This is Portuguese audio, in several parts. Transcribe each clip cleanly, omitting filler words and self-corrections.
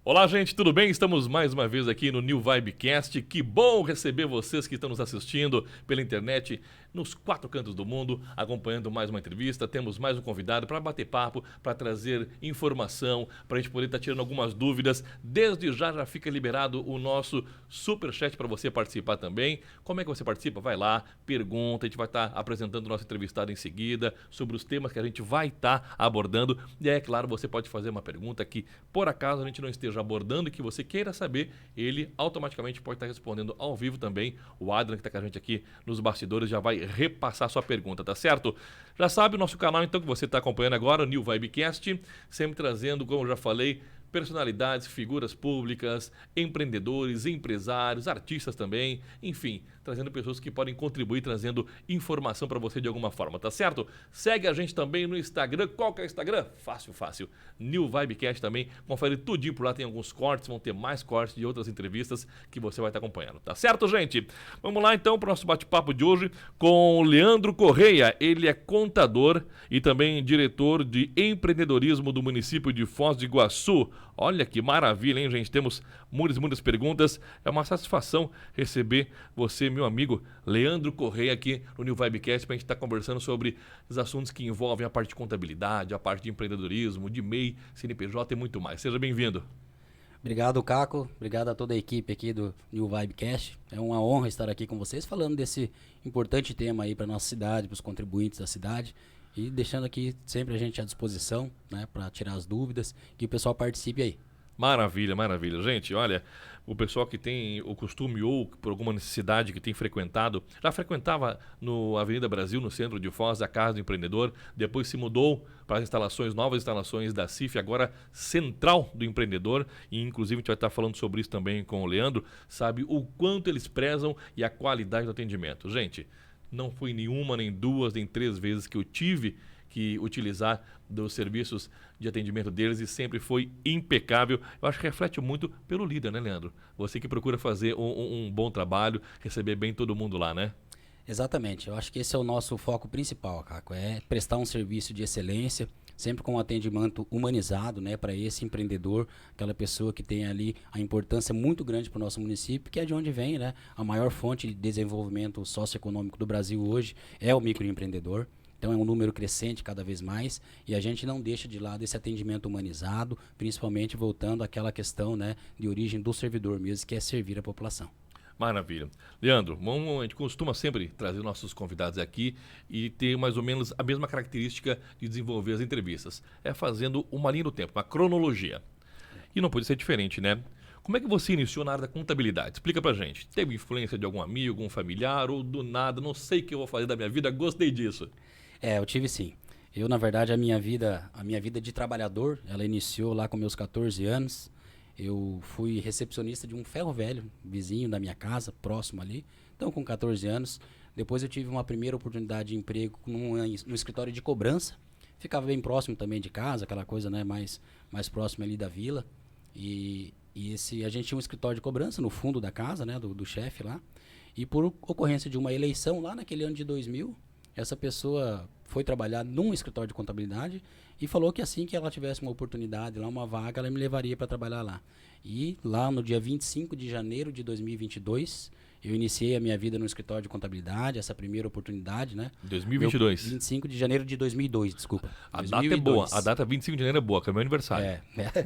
Olá, gente, tudo bem? Estamos mais uma vez aqui no New Vibecast. Que bom receber vocês que estão nos assistindo pela internet, nos quatro cantos do mundo, acompanhando mais uma entrevista. Temos mais um convidado para bater papo, para trazer informação, para a gente poder estar tirando algumas dúvidas. Desde já fica liberado o nosso superchat para você participar também. Como é que você participa? Vai lá, pergunta, a gente vai estar apresentando o nosso entrevistado em seguida, sobre os temas que a gente vai estar abordando. E é claro, você pode fazer uma pergunta que, por acaso, a gente não esteja abordando e que você queira saber, ele automaticamente pode estar respondendo ao vivo também. O Adrian, que está com a gente aqui nos bastidores, já vai repassar sua pergunta, tá certo? Já sabe o nosso canal, então, que você está acompanhando agora, o New Vibecast, sempre trazendo, como eu já falei, personalidades, figuras públicas, empreendedores, empresários, artistas também, enfim, trazendo pessoas que podem contribuir, trazendo informação para você de alguma forma, tá certo? Segue a gente também no Instagram. Qual que é o Instagram? Fácil. New Vibecast também. Confere tudinho por lá, tem alguns cortes, vão ter mais cortes de outras entrevistas que você vai estar acompanhando, tá certo, gente? Vamos lá então para o nosso bate-papo de hoje com o Leandro Correia. Ele é contador e também diretor de empreendedorismo do município de Foz do Iguaçu. Olha que maravilha, hein, gente? Temos muitas perguntas. É uma satisfação receber você, meu amigo Leandro Correia, aqui no New Vibecast, para a gente estar conversando sobre os assuntos que envolvem a parte de contabilidade, a parte de empreendedorismo, de MEI, CNPJ e muito mais. Seja bem-vindo. Obrigado, Caco. Obrigado a toda a equipe aqui do New Vibecast. É uma honra estar aqui com vocês, falando desse importante tema aí para nossa cidade, para os contribuintes da cidade. E deixando aqui sempre a gente à disposição, né, para tirar as dúvidas, que o pessoal participe aí. Maravilha. Gente, olha, o pessoal que tem o costume ou por alguma necessidade que tem frequentado, já frequentava no Avenida Brasil, no centro de Foz, a Casa do Empreendedor, depois se mudou para as instalações, novas instalações da CIF, agora Central do Empreendedor, e inclusive a gente vai estar falando sobre isso também com o Leandro, sabe o quanto eles prezam e a qualidade do atendimento. Gente, não foi nenhuma, nem duas, nem três vezes que eu tive que utilizar dos serviços de atendimento deles e sempre foi impecável. Eu acho que reflete muito pelo líder, né, Leandro? Você que procura fazer um bom trabalho, receber bem todo mundo lá, né? Exatamente. Eu acho que esse é o nosso foco principal, Caco. É prestar um serviço de excelência, sempre com um atendimento humanizado, né, para esse empreendedor, aquela pessoa que tem ali a importância muito grande para o nosso município, que é de onde vem, né, a maior fonte de desenvolvimento socioeconômico do Brasil hoje é o microempreendedor. Então é um número crescente cada vez mais e a gente não deixa de lado esse atendimento humanizado, principalmente voltando àquela questão, né, de origem do servidor mesmo, que é servir a população. Maravilha. Leandro, a gente costuma sempre trazer nossos convidados aqui e ter mais ou menos a mesma característica de desenvolver as entrevistas. É fazendo uma linha do tempo, uma cronologia. E não pode ser diferente, né? Como é que você iniciou na área da contabilidade? Explica pra gente. Teve influência de algum amigo, algum familiar ou do nada, não sei o que eu vou fazer da minha vida, gostei disso. Eu tive sim. Eu, na verdade, a minha vida de trabalhador, ela iniciou lá com meus 14 anos. Eu fui recepcionista de um ferro velho, vizinho da minha casa, próximo ali. Então, com 14 anos. Depois eu tive uma primeira oportunidade de emprego num escritório de cobrança. Ficava bem próximo também de casa, aquela coisa, né, mais próximo ali da vila. A gente tinha um escritório de cobrança no fundo da casa, né, do chefe lá. E por ocorrência de uma eleição lá naquele ano de 2000, essa pessoa foi trabalhar num escritório de contabilidade e falou que assim que ela tivesse uma oportunidade lá, uma vaga, ela me levaria para trabalhar lá. E lá no dia 25 de janeiro de 2022, eu iniciei a minha vida no escritório de contabilidade, essa primeira oportunidade, né? 2022. 25 de janeiro de 2002, desculpa. A 2002. data é boa, a data 25 de janeiro é boa, que é meu aniversário.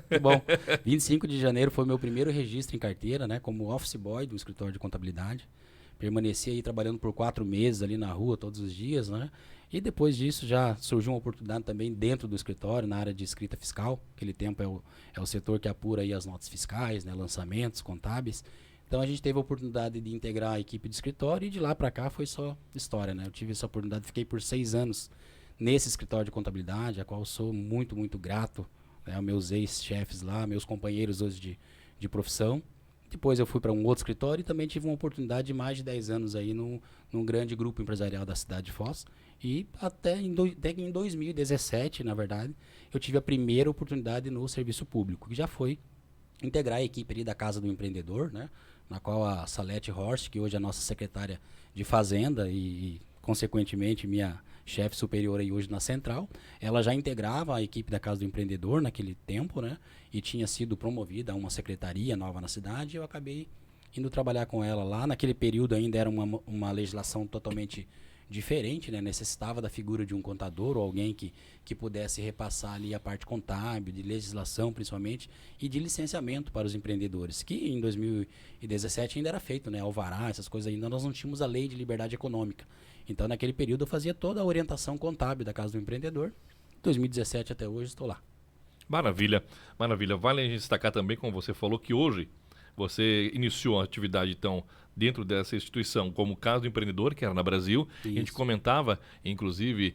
Que bom. 25 de janeiro foi meu primeiro registro em carteira, né? Como office boy do escritório de contabilidade. Permaneci aí trabalhando por 4 meses ali na rua todos os dias, né? E depois disso já surgiu uma oportunidade também dentro do escritório, na área de escrita fiscal. Aquele tempo é o setor que apura aí as notas fiscais, né? Lançamentos, contábeis. Então a gente teve a oportunidade de integrar a equipe de escritório e de lá para cá foi só história, né? Eu tive essa oportunidade, fiquei por 6 anos nesse escritório de contabilidade, a qual sou muito grato, né? Aos meus ex-chefes lá, meus companheiros hoje de profissão. Depois eu fui para um outro escritório e também tive uma oportunidade de mais de 10 anos aí num grande grupo empresarial da cidade de Foz. E até em 2017, na verdade, eu tive a primeira oportunidade no serviço público, que já foi integrar a equipe ali da Casa do Empreendedor, né? Na qual a Salete Horst, que hoje é a nossa secretária de Fazenda e consequentemente, minha chefe superior aí hoje na central. Ela já integrava a equipe da Casa do Empreendedor naquele tempo, né? E tinha sido promovida a uma secretaria nova na cidade. E eu acabei indo trabalhar com ela lá. Naquele período ainda era uma legislação totalmente diferente, né? Necessitava da figura de um contador ou alguém que pudesse repassar ali a parte contábil, de legislação principalmente, e de licenciamento para os empreendedores, que em 2017 ainda era feito, né? Alvará, essas coisas ainda, nós não tínhamos a lei de liberdade econômica. Então, naquele período, eu fazia toda a orientação contábil da Casa do Empreendedor. 2017 até hoje, estou lá. Maravilha, maravilha. Vale a gente destacar também, como você falou, que hoje você iniciou a atividade, então, dentro dessa instituição, como Casa do Empreendedor, que era na Brasil. Isso. A gente comentava, inclusive,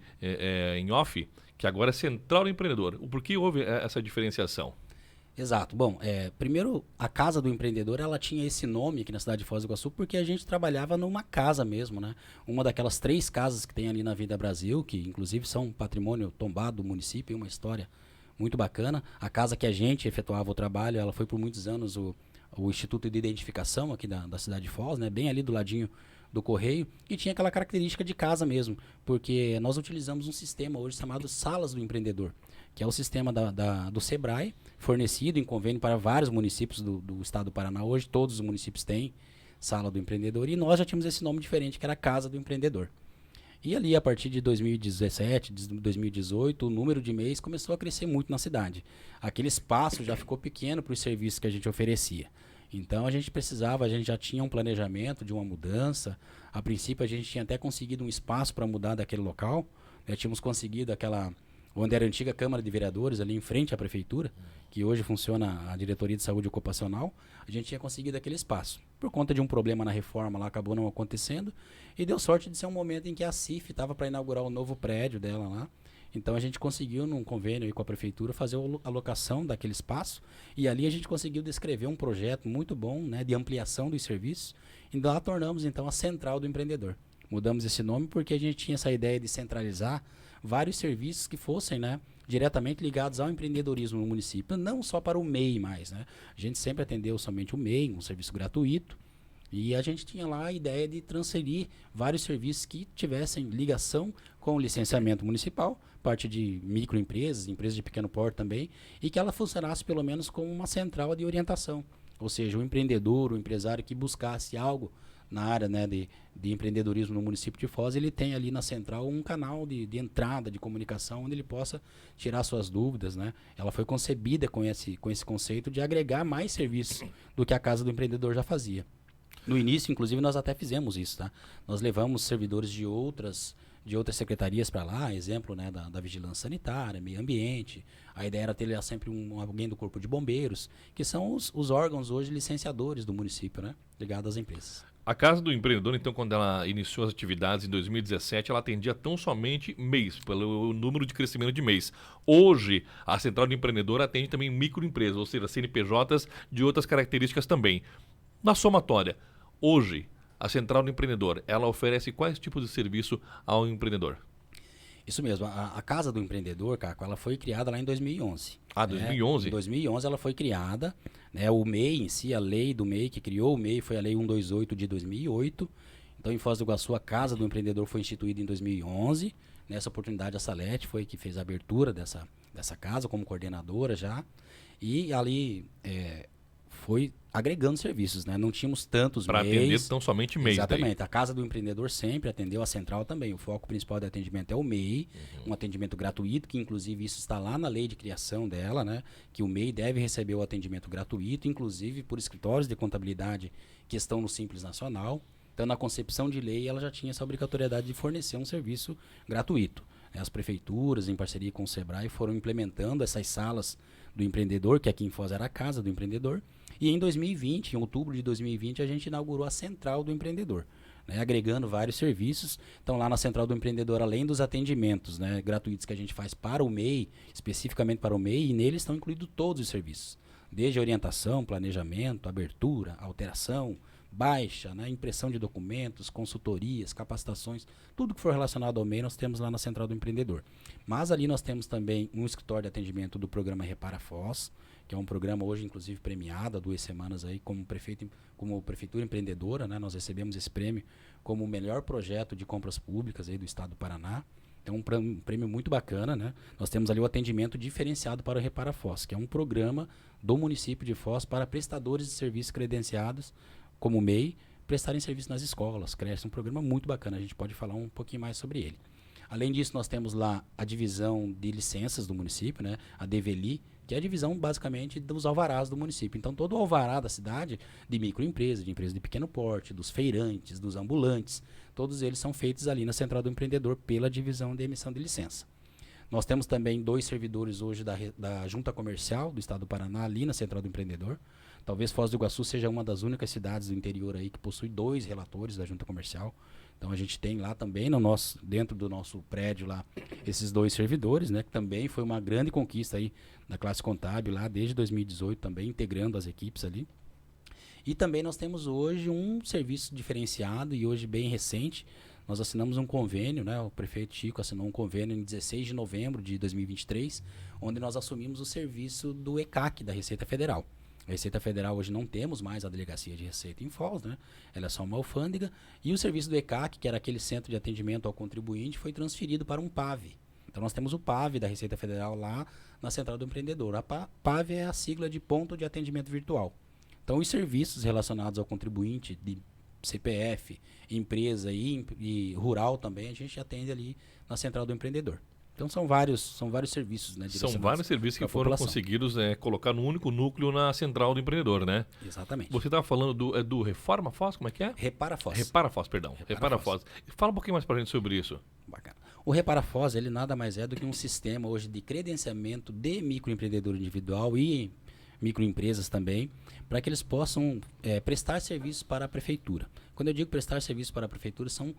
em off, que agora é Central do Empreendedor. Por que houve essa diferenciação? Exato. Bom, primeiro, a Casa do Empreendedor, ela tinha esse nome aqui na cidade de Foz do Iguaçu, porque a gente trabalhava numa casa mesmo, né? Uma daquelas 3 casas que tem ali na Vida Brasil, que inclusive são patrimônio tombado do município, uma história muito bacana. A casa que a gente efetuava o trabalho, ela foi por muitos anos o Instituto de Identificação aqui da cidade de Foz, né? Bem ali do ladinho do Correio, e tinha aquela característica de casa mesmo, porque nós utilizamos um sistema hoje chamado Salas do Empreendedor, que é o sistema do Sebrae, fornecido em convênio para vários municípios do estado do Paraná. Hoje todos os municípios têm Sala do Empreendedor, e nós já tínhamos esse nome diferente, que era Casa do Empreendedor. E ali, a partir de 2017, 2018, o número de MEIs começou a crescer muito na cidade. Aquele espaço já ficou pequeno para os serviços que a gente oferecia. Então, a gente já tinha um planejamento de uma mudança. A princípio, a gente tinha até conseguido um espaço para mudar daquele local. Tínhamos conseguido onde era a antiga Câmara de Vereadores, ali em frente à Prefeitura, que hoje funciona a Diretoria de Saúde Ocupacional. A gente tinha conseguido aquele espaço. Por conta de um problema na reforma lá, acabou não acontecendo. E deu sorte de ser um momento em que a CIF estava para inaugurar o novo prédio dela lá. Então a gente conseguiu, num convênio aí com a Prefeitura, fazer a locação daquele espaço. E ali a gente conseguiu descrever um projeto muito bom, né, de ampliação dos serviços. E lá tornamos então a Central do Empreendedor. Mudamos esse nome porque a gente tinha essa ideia de centralizar vários serviços que fossem, né, diretamente ligados ao empreendedorismo no município. Não só para o MEI mais, né? A gente sempre atendeu somente o MEI, um serviço gratuito. E a gente tinha lá a ideia de transferir vários serviços que tivessem ligação com o licenciamento municipal, parte de microempresas, empresas de pequeno porte também, e que ela funcionasse pelo menos como uma central de orientação. Ou seja, o empreendedor, o empresário que buscasse algo na área, né, de empreendedorismo no município de Foz, ele tem ali na central um canal de entrada, de comunicação, onde ele possa tirar suas dúvidas, né? Ela foi concebida com esse conceito de agregar mais serviços do que a Casa do Empreendedor já fazia. No início, inclusive, nós até fizemos isso, tá? Nós levamos servidores de outras secretarias para lá, exemplo, né, da Vigilância Sanitária, Meio Ambiente. A ideia era ter lá sempre alguém do Corpo de Bombeiros, que são os órgãos hoje licenciadores do município, né, ligados às empresas. A Casa do Empreendedor, então, quando ela iniciou as atividades em 2017, ela atendia tão somente MEIs, pelo número de crescimento de MEIs. Hoje, a Central do Empreendedor atende também microempresas, ou seja, CNPJs de outras características também. Na somatória, hoje, a Central do Empreendedor, ela oferece quais tipos de serviço ao empreendedor? Isso mesmo. A Casa do Empreendedor, Caco, ela foi criada lá em 2011. Ah, 2011? Em 2011 ela foi criada. Né, o MEI em si, a lei do MEI, que criou o MEI, foi a Lei 128 de 2008. Então, em Foz do Iguaçu, a Casa do Empreendedor foi instituída em 2011. Nessa oportunidade, a Salete foi que fez a abertura dessa casa como coordenadora já. E ali foi agregando serviços, né? Não tínhamos tantos para MEIs. atender tão somente MEIs. Exatamente. Daí. A Casa do Empreendedor sempre atendeu, a Central também. O foco principal de atendimento é o MEI, um atendimento gratuito, que inclusive isso está lá na lei de criação dela, né? Que o MEI deve receber o atendimento gratuito, inclusive por escritórios de contabilidade que estão no Simples Nacional. Então, na concepção de lei, ela já tinha essa obrigatoriedade de fornecer um serviço gratuito. As prefeituras, em parceria com o Sebrae, foram implementando essas salas do empreendedor, que aqui em Foz era a Casa do Empreendedor. E em 2020, em outubro de 2020, a gente inaugurou a Central do Empreendedor, né, agregando vários serviços. Então, lá na Central do Empreendedor, além dos atendimentos, né, gratuitos que a gente faz para o MEI, especificamente para o MEI, e neles estão incluídos todos os serviços, desde orientação, planejamento, abertura, alteração, baixa, né, impressão de documentos, consultorias, capacitações, tudo que for relacionado ao MEI nós temos lá na Central do Empreendedor. Mas ali nós temos também um escritório de atendimento do programa Repara Foz, que é um programa hoje, inclusive, premiado há 2 semanas aí como Prefeitura Empreendedora, né? Nós recebemos esse prêmio como o melhor projeto de compras públicas aí do estado do Paraná. Então, um prêmio muito bacana, né? Nós temos ali o atendimento diferenciado para o Repara Foz, que é um programa do município de Foz para prestadores de serviços credenciados, como o MEI, prestarem serviço nas escolas, creches. Um programa muito bacana, a gente pode falar um pouquinho mais sobre ele. Além disso, nós temos lá a divisão de licenças do município, né? A DVLI, que é a divisão basicamente dos alvarás do município. Então, todo o alvará da cidade, de microempresas, de empresas de pequeno porte, dos feirantes, dos ambulantes, todos eles são feitos ali na Central do Empreendedor pela divisão de emissão de licença. Nós temos também 2 servidores hoje da Junta Comercial do Estado do Paraná, ali na Central do Empreendedor. Talvez Foz do Iguaçu seja uma das únicas cidades do interior aí que possui 2 relatores da Junta Comercial. Então a gente tem lá também dentro do nosso prédio lá esses 2 servidores, né, que também foi uma grande conquista aí da classe contábil lá desde 2018 também, integrando as equipes ali. E também nós temos hoje um serviço diferenciado e hoje bem recente. Nós assinamos um convênio, né? O prefeito Chico assinou um convênio em 16 de novembro de 2023, onde nós assumimos o serviço do ECAC, da Receita Federal. A Receita Federal hoje não temos mais a Delegacia de Receita em Foz, né? Ela é só uma alfândega. E o serviço do ECAC, que era aquele Centro de Atendimento ao Contribuinte, foi transferido para um PAV. Então nós temos o PAV da Receita Federal lá na Central do Empreendedor. A PAV é a sigla de Ponto de Atendimento Virtual. Então, os serviços relacionados ao contribuinte de CPF, empresa e rural também, a gente atende ali na Central do Empreendedor. Então, são vários serviços, né? São vários serviços que foram conseguidos colocar num único núcleo na Central do Empreendedor, né? Exatamente. Você estava falando do Reforma Foz, como é que é? Repara Foz. Repara Foz, perdão. Repara Foz. Fala um pouquinho mais pra gente sobre isso. Bacana. O Repara Foz, ele nada mais é do que um sistema hoje de credenciamento de microempreendedor individual e microempresas também, para que eles possam prestar serviços para a prefeitura. Quando eu digo prestar serviços para a prefeitura, são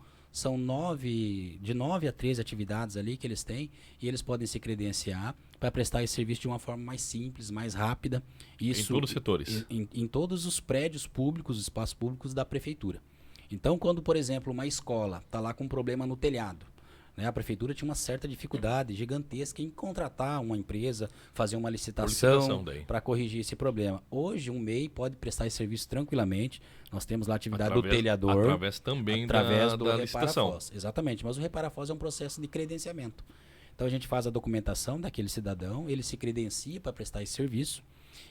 de 9 a 13 atividades ali que eles têm, e eles podem se credenciar para prestar esse serviço de uma forma mais simples, mais rápida. Isso, em todos os setores? Em todos os prédios públicos, espaços públicos da prefeitura. Então, quando, por exemplo, uma escola está lá com um problema no telhado, né, a prefeitura tinha uma certa dificuldade gigantesca em contratar uma empresa, fazer uma licitação para corrigir esse problema. Hoje, um MEI pode prestar esse serviço tranquilamente. Nós temos lá a atividade do telhador. Através também da licitação. Foz. Exatamente, mas o Repara Foz é um processo de credenciamento. Então, a gente faz a documentação daquele cidadão, ele se credencia para prestar esse serviço.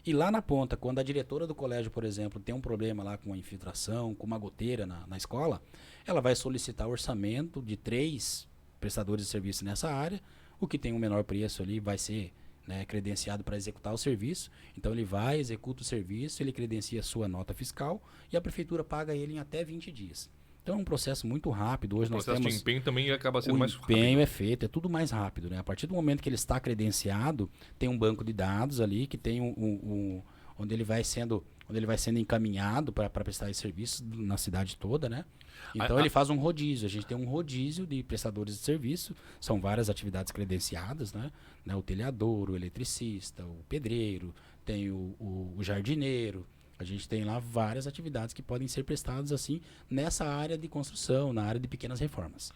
E lá na ponta, quando a diretora do colégio, por exemplo, tem um problema lá com uma infiltração, com uma goteira na escola, ela vai solicitar orçamento de 3 prestadores de serviço nessa área. O que tem um menor preço ali vai ser, né, credenciado para executar o serviço. Então ele vai, executa o serviço, ele credencia a sua nota fiscal e a prefeitura paga ele em até 20 dias. Então é um processo muito rápido. Hoje o processo de empenho também acaba sendo mais rápido. O empenho é feito, é tudo mais rápido, né? A partir do momento que ele está credenciado, tem um banco de dados ali que tem onde ele vai sendo encaminhado para prestar esse serviço na cidade toda, né? Então ele faz um rodízio. A gente tem um rodízio de prestadores de serviço. São várias atividades credenciadas, né? O telhador, o eletricista, o pedreiro, tem o jardineiro. A gente tem lá várias atividades que podem ser prestadas assim nessa área de construção, na área de pequenas reformas.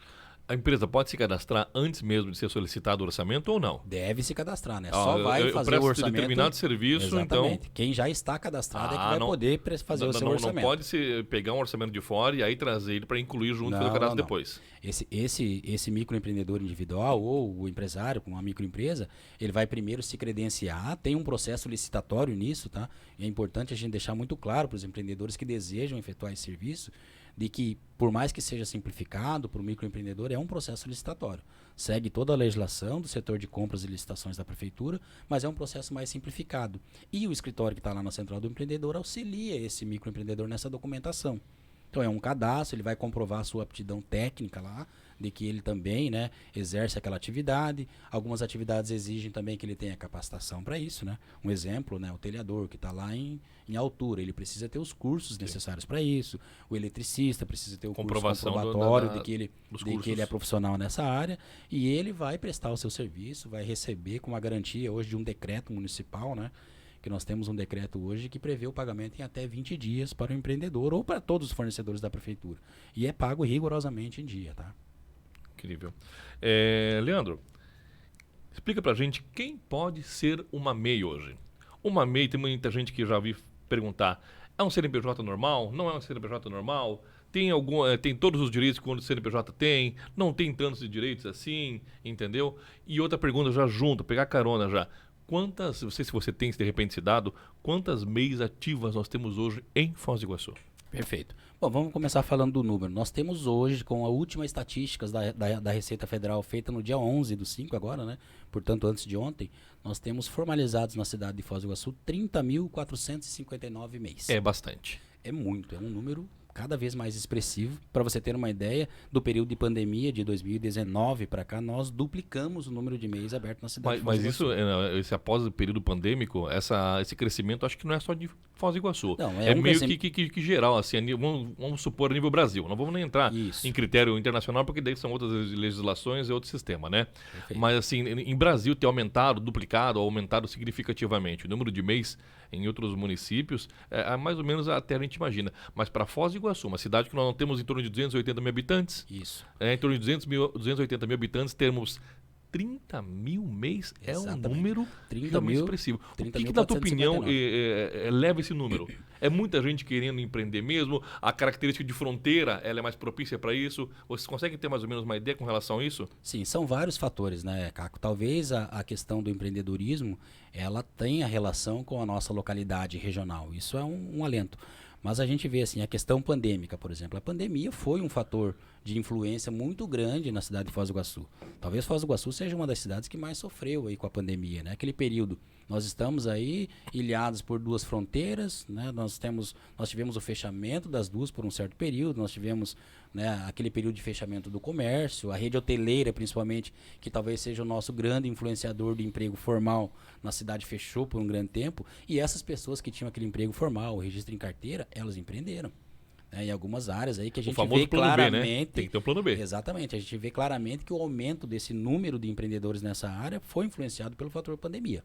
A empresa pode se cadastrar antes mesmo de ser solicitado o orçamento ou não? Deve se cadastrar, né? Só vai fazer o orçamento. Determinado serviço, exatamente. Então... Quem já está cadastrado é que vai poder fazer o seu orçamento. Não pode se pegar um orçamento de fora e aí trazer ele para incluir junto com o cadastro depois. Esse microempreendedor individual ou o empresário com uma microempresa, ele vai primeiro se credenciar, tem um processo licitatório nisso, tá? E é importante a gente deixar muito claro para os empreendedores que desejam efetuar esse serviço, de que, por mais que seja simplificado para o microempreendedor, é um processo licitatório. Segue toda a legislação do setor de compras e licitações da prefeitura, mas é um processo mais simplificado. E o escritório que está lá na Central do Empreendedor auxilia esse microempreendedor nessa documentação. Então é um cadastro, ele vai comprovar a sua aptidão técnica lá, de que ele também, né, exerce aquela atividade. Algumas atividades exigem também que ele tenha capacitação para isso, né? Um exemplo, né, o telhador que está lá em altura, ele precisa ter os cursos necessários para isso. O eletricista precisa ter o curso comprobatório de que ele é profissional nessa área, e ele vai prestar o seu serviço, vai receber com a garantia hoje de um decreto municipal, né? Que nós temos um decreto hoje que prevê o pagamento em até 20 dias para o empreendedor ou para todos os fornecedores da prefeitura. E é pago rigorosamente em dia, tá? Incrível. Leandro, explica pra gente quem pode ser uma MEI hoje. Uma MEI, tem muita gente que já ouvi perguntar, é um CNPJ normal? Não é um CNPJ normal? tem todos os direitos que o CNPJ tem, não tem tantos direitos assim, entendeu? E outra pergunta já junto, pegar carona já. Quantas, não sei se você tem de repente esse dado, quantas MEIs ativas nós temos hoje em Foz do Iguaçu? Perfeito. Bom, vamos começar falando do número. Nós temos hoje, com a última estatística da Receita Federal feita no dia 11/5 agora, né? Portanto, antes de ontem, nós temos formalizados na cidade de Foz do Iguaçu 30.459 MEIs. É bastante. É muito, é um número cada vez mais expressivo. Para você ter uma ideia, do período de pandemia de 2019 para cá, nós duplicamos o número de MEIs abertos na cidade de Foz do Iguaçu. Mas isso, após o período pandêmico, esse crescimento acho que não é só de Foz do Iguaçu. Não, é meio que geral, assim, vamos supor a nível Brasil. Não vamos nem entrar em critério internacional, porque daí são outras legislações e outro sistema, né? Perfeito. Mas assim, em Brasil ter aumentado, duplicado, aumentado significativamente o número de MEIs em outros municípios, é mais ou menos até a gente imagina. Mas para Foz do Iguaçu, uma cidade que nós não temos em torno de 280 mil habitantes, isso. Em torno de 280 mil habitantes, temos 30 mil MEIs. Exatamente. É um número realmente expressivo. O que na tua opinião, leva esse número? É muita gente querendo empreender mesmo? A característica de fronteira, ela é mais propícia para isso? Vocês conseguem ter mais ou menos uma ideia com relação a isso? Sim, são vários fatores, né, Caco? Talvez a questão do empreendedorismo, ela tenha relação com a nossa localidade regional. Isso é um alento. Mas a gente vê assim, a questão pandêmica, por exemplo. A pandemia foi um fator de influência muito grande na cidade de Foz do Iguaçu. Talvez Foz do Iguaçu seja uma das cidades que mais sofreu aí com a pandemia, né? Aquele período, nós estamos aí ilhados por duas fronteiras, né? Nós tivemos o fechamento das duas por um certo período, nós tivemos, né, aquele período de fechamento do comércio, a rede hoteleira principalmente, que talvez seja o nosso grande influenciador de emprego formal na cidade, fechou por um grande tempo, e essas pessoas que tinham aquele emprego formal, o registro em carteira, elas empreenderam. Em algumas áreas aí que a gente vê claramente... B, né? Tem que ter um plano B. Exatamente, a gente vê claramente que o aumento desse número de empreendedores nessa área foi influenciado pelo fator pandemia.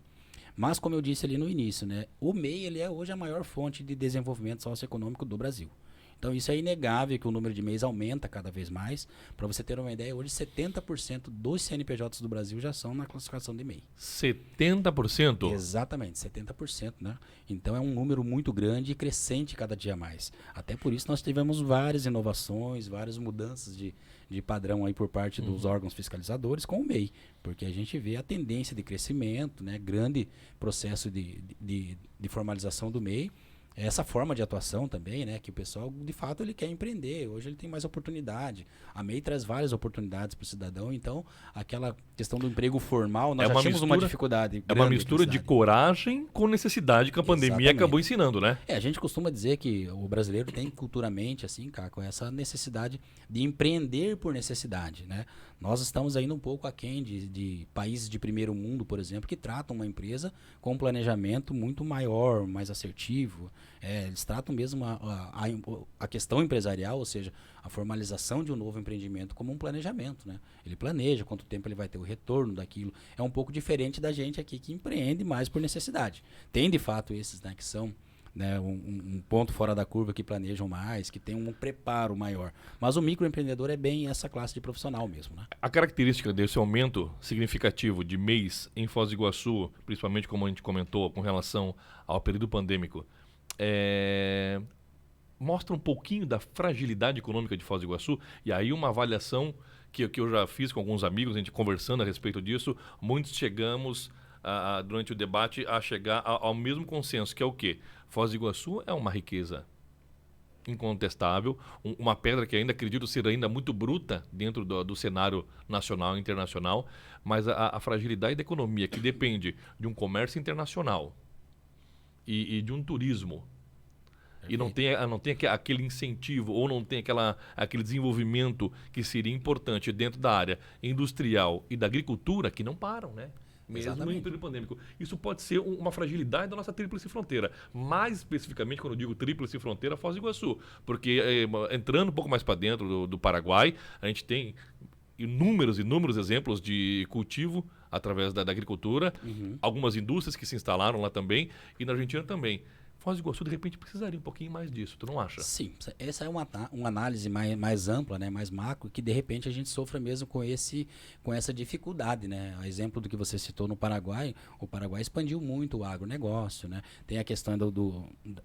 Mas, como eu disse ali no início, né, o MEI ele é hoje a maior fonte de desenvolvimento socioeconômico do Brasil. Então, isso é inegável que o número de MEIs aumenta cada vez mais. Para você ter uma ideia, hoje 70% dos CNPJs do Brasil já são na classificação de MEI. 70%? Exatamente, 70%, né? Então, é um número muito grande e crescente cada dia mais. Até por isso, nós tivemos várias inovações, várias mudanças de padrão aí por parte dos órgãos fiscalizadores com o MEI. Porque a gente vê a tendência de crescimento, né? Grande processo de formalização do MEI. Essa forma de atuação também, né, que o pessoal, de fato, ele quer empreender. Hoje ele tem mais oportunidade. A MEI traz várias oportunidades para o cidadão. Então, aquela questão do emprego formal, nós já tínhamos uma dificuldade grande. É uma mistura de coragem com necessidade que a pandemia acabou ensinando, né? A gente costuma dizer que o brasileiro tem culturalmente, assim, Caco, essa necessidade de empreender por necessidade, né? Nós estamos ainda um pouco aquém de países de primeiro mundo, por exemplo, que tratam uma empresa com um planejamento muito maior, mais assertivo. Eles tratam mesmo a questão empresarial, ou seja, a formalização de um novo empreendimento como um planejamento, né? Ele planeja quanto tempo ele vai ter o retorno daquilo. É um pouco diferente da gente aqui que empreende mais por necessidade. Tem, de fato, esses, né, que são, né, um ponto fora da curva, que planejam mais, que tem um preparo maior. Mas o microempreendedor é bem essa classe de profissional mesmo, né? A característica desse aumento significativo de MEIs em Foz do Iguaçu, principalmente como a gente comentou com relação ao período pandêmico, mostra um pouquinho da fragilidade econômica de Foz do Iguaçu. E aí uma avaliação que eu já fiz com alguns amigos, a gente conversando a respeito disso, muitos chegamos durante o debate a chegar ao mesmo consenso, que é o quê? Foz do Iguaçu é uma riqueza incontestável, uma pedra que ainda acredito ser ainda muito bruta dentro do cenário nacional e internacional, mas a fragilidade da economia, que depende de um comércio internacional e de um turismo, e não tem aquele incentivo, ou não tem aquele desenvolvimento que seria importante dentro da área industrial e da agricultura, que não param, né? Mesmo no período pandêmico. Isso pode ser uma fragilidade da nossa tríplice fronteira. Mais especificamente, quando eu digo tríplice fronteira, Foz do Iguaçu. Porque entrando um pouco mais para dentro do Paraguai, a gente tem inúmeros exemplos de cultivo através da agricultura, algumas indústrias que se instalaram lá também, e na Argentina também. Foz do Iguaçu, de repente, precisaria um pouquinho mais disso, tu não acha? Sim, essa é uma análise mais ampla, né, mais macro, que de repente a gente sofra mesmo com essa dificuldade, né? A exemplo do que você citou no Paraguai, o Paraguai expandiu muito o agronegócio, né? Tem a questão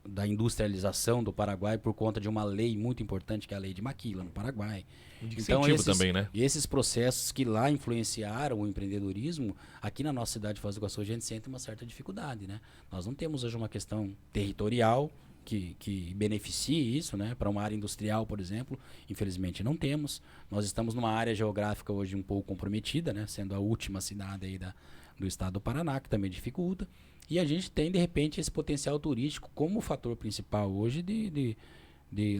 da industrialização do Paraguai por conta de uma lei muito importante, que é a lei de Maquila, no Paraguai. De Então, incentivo também, né? esses processos que lá influenciaram o empreendedorismo, aqui na nossa cidade de Foz do Iguaçu a gente sente uma certa dificuldade, né? Nós não temos hoje uma questão territorial que beneficie isso, né? Para uma área industrial, por exemplo, infelizmente não temos. Nós estamos numa área geográfica hoje um pouco comprometida, né? Sendo a última cidade aí do estado do Paraná, que também dificulta. E a gente tem, de repente, esse potencial turístico como fator principal hoje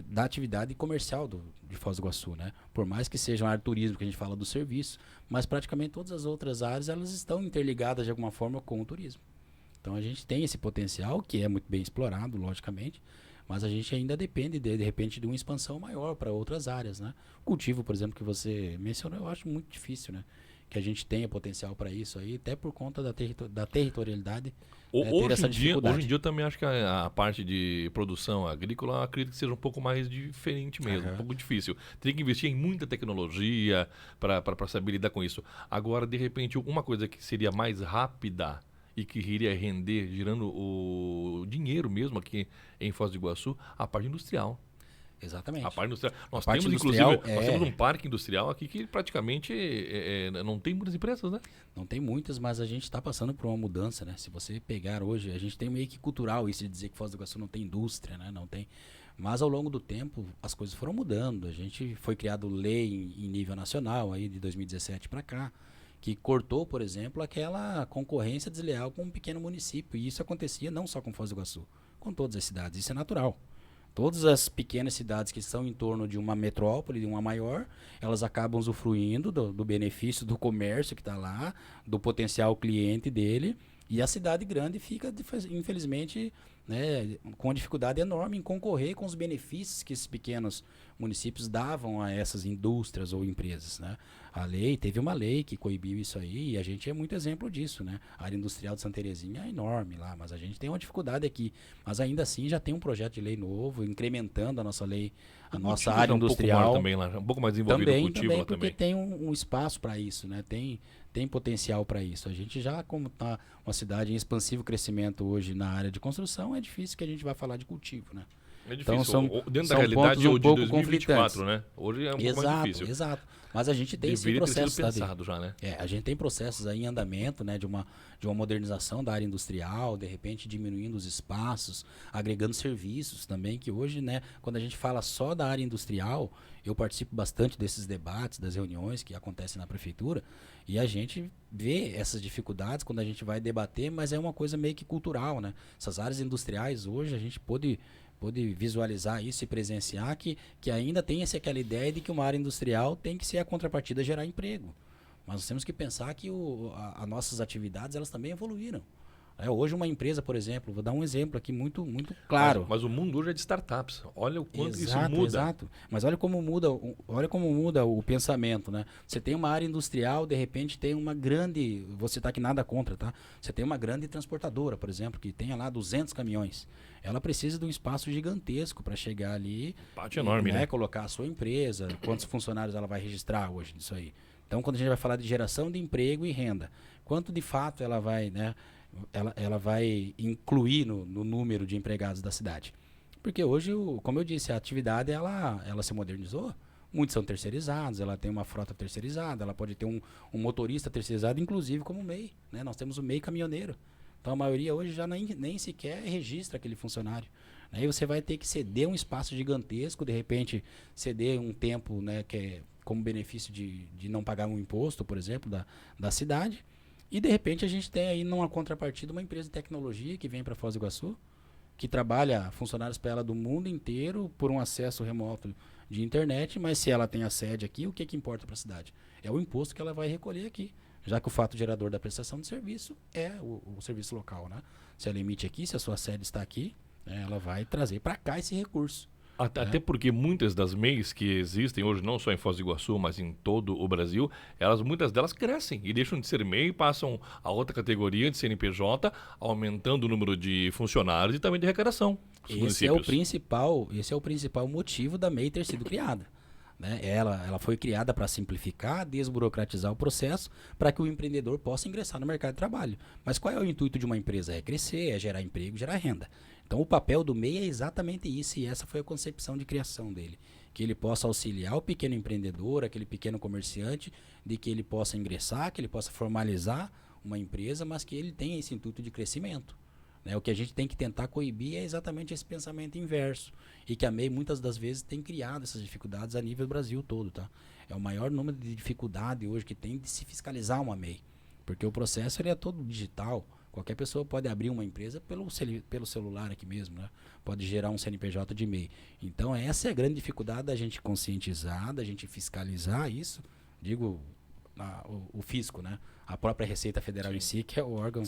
da atividade comercial de Foz do Iguaçu, né? Por mais que seja uma área de turismo, que a gente fala do serviço, mas praticamente todas as outras áreas elas estão interligadas de alguma forma com o turismo. Então a gente tem esse potencial, que é muito bem explorado, logicamente, mas a gente ainda depende, de repente, de uma expansão maior para outras áreas, né? O cultivo, por exemplo, que você mencionou, eu acho muito difícil, né? Que a gente tenha potencial para isso aí, até por conta da territorialidade. Ter essa dificuldade. Hoje em dia eu também acho que a parte de produção agrícola, eu acredito que seja um pouco mais diferente mesmo, um pouco difícil. Teria que investir em muita tecnologia para saber lidar com isso. Agora, de repente, uma coisa que seria mais rápida e que iria render, girando o dinheiro mesmo aqui em Foz do Iguaçu, a parte industrial. Exatamente. A parte industrial. Nós parte temos, industrial inclusive, nós temos um parque industrial aqui que praticamente não tem muitas empresas, né? Não tem muitas, mas a gente está passando por uma mudança, né? Se você pegar hoje, a gente tem meio que cultural isso de dizer que Foz do Iguaçu não tem indústria, né? Não tem. Mas ao longo do tempo as coisas foram mudando. A gente foi criado lei em nível nacional aí de 2017 para cá, que cortou, por exemplo, aquela concorrência desleal com um pequeno município. E isso acontecia não só com Foz do Iguaçu, com todas as cidades. Isso é natural. Todas as pequenas cidades que estão em torno de uma metrópole, de uma maior, elas acabam usufruindo do benefício do comércio que está lá, do potencial cliente dele, e a cidade grande fica, infelizmente, né, com uma dificuldade enorme em concorrer com os benefícios que esses pequenos municípios davam a essas indústrias ou empresas, né? Teve uma lei que coibiu isso aí, e a gente é muito exemplo disso, né? A área industrial de Santa Terezinha é enorme lá, mas a gente tem uma dificuldade aqui. Mas ainda assim já tem um projeto de lei novo, incrementando a nossa lei, a nossa área industrial. Um pouco mais envolvido no cultivo lá porque também. tem um espaço para isso, né? Tem potencial para isso. A gente já, como está uma cidade em expansivo crescimento hoje na área de construção, é difícil que a gente vá falar de cultivo, né? É difícil. Então, são dentro da pontos realidade um de pouco 2024, né? Hoje é um pouco mais difícil. Exato. Mas a gente tem esse Deveria ter processo, sido pensado já, né? a gente tem processos aí em andamento, né, de uma modernização da área industrial, de repente diminuindo os espaços, agregando serviços também, que hoje, né, quando a gente fala só da área industrial, eu participo bastante desses debates, das reuniões que acontecem na prefeitura, e a gente vê essas dificuldades quando a gente vai debater, mas é uma coisa meio que cultural, né? Essas áreas industriais hoje a gente pôde visualizar isso e presenciar que ainda tem aquela ideia de que uma área industrial tem que ser a contrapartida gerar emprego. Mas nós temos que pensar que as nossas atividades elas também evoluíram. Hoje uma empresa, por exemplo, vou dar um exemplo aqui muito claro. Mas o mundo hoje é de startups. Olha o quanto isso muda. Exato. Mas olha como muda o pensamento, né? Você tem uma área industrial, de repente tem uma grande, vou citar aqui nada contra, tá? Você tem uma grande transportadora, por exemplo, que tenha lá 200 caminhões. Ela precisa de um espaço gigantesco para chegar ali, parte enorme, né? Colocar a sua empresa, quantos funcionários ela vai registrar hoje disso aí. Então, quando a gente vai falar de geração de emprego e renda, quanto de fato ela vai, né? Ela vai incluir no número de empregados da cidade. Porque hoje, como eu disse, a atividade ela se modernizou. Muitos são terceirizados, ela tem uma frota terceirizada, ela pode ter um motorista terceirizado, inclusive como MEI. Né? Nós temos o MEI caminhoneiro. Então a maioria hoje já nem sequer registra aquele funcionário. Aí você vai ter que ceder um espaço gigantesco, de repente ceder um tempo, né, que é como benefício de não pagar um imposto, por exemplo, da cidade. E de repente a gente tem aí numa contrapartida uma empresa de tecnologia que vem para Foz do Iguaçu, que trabalha funcionários para ela do mundo inteiro por um acesso remoto de internet, mas se ela tem a sede aqui, o que importa para a cidade? É o imposto que ela vai recolher aqui, já que o fato gerador da prestação de serviço é o serviço local, né? Se ela emite aqui, se a sua sede está aqui, né, ela vai trazer para cá esse recurso. Até porque muitas das MEIs que existem hoje, não só em Foz do Iguaçu, mas em todo o Brasil, muitas delas crescem e deixam de ser MEI e passam a outra categoria de CNPJ, aumentando o número de funcionários e também de arrecadação. Esse é o principal motivo da MEI ter sido criada. Né? Ela foi criada para simplificar, desburocratizar o processo, para que o empreendedor possa ingressar no mercado de trabalho. Mas qual é o intuito de uma empresa? É crescer, é gerar emprego, gerar renda. Então o papel do MEI é exatamente isso, e essa foi a concepção de criação dele. Que ele possa auxiliar o pequeno empreendedor, aquele pequeno comerciante, de que ele possa ingressar, que ele possa formalizar uma empresa, mas que ele tenha esse intuito de crescimento. Né? O que a gente tem que tentar coibir é exatamente esse pensamento inverso. E que a MEI muitas das vezes tem criado essas dificuldades a nível do Brasil todo. Tá? É o maior número de dificuldade hoje que tem de se fiscalizar uma MEI. Porque o processo ele é todo digital. Qualquer pessoa pode abrir uma empresa pelo celular aqui mesmo. Né? Pode gerar um CNPJ de MEI. Então essa é a grande dificuldade da gente conscientizar, da gente fiscalizar isso. Digo, o fisco, né? A própria Receita Federal em si, que é o órgão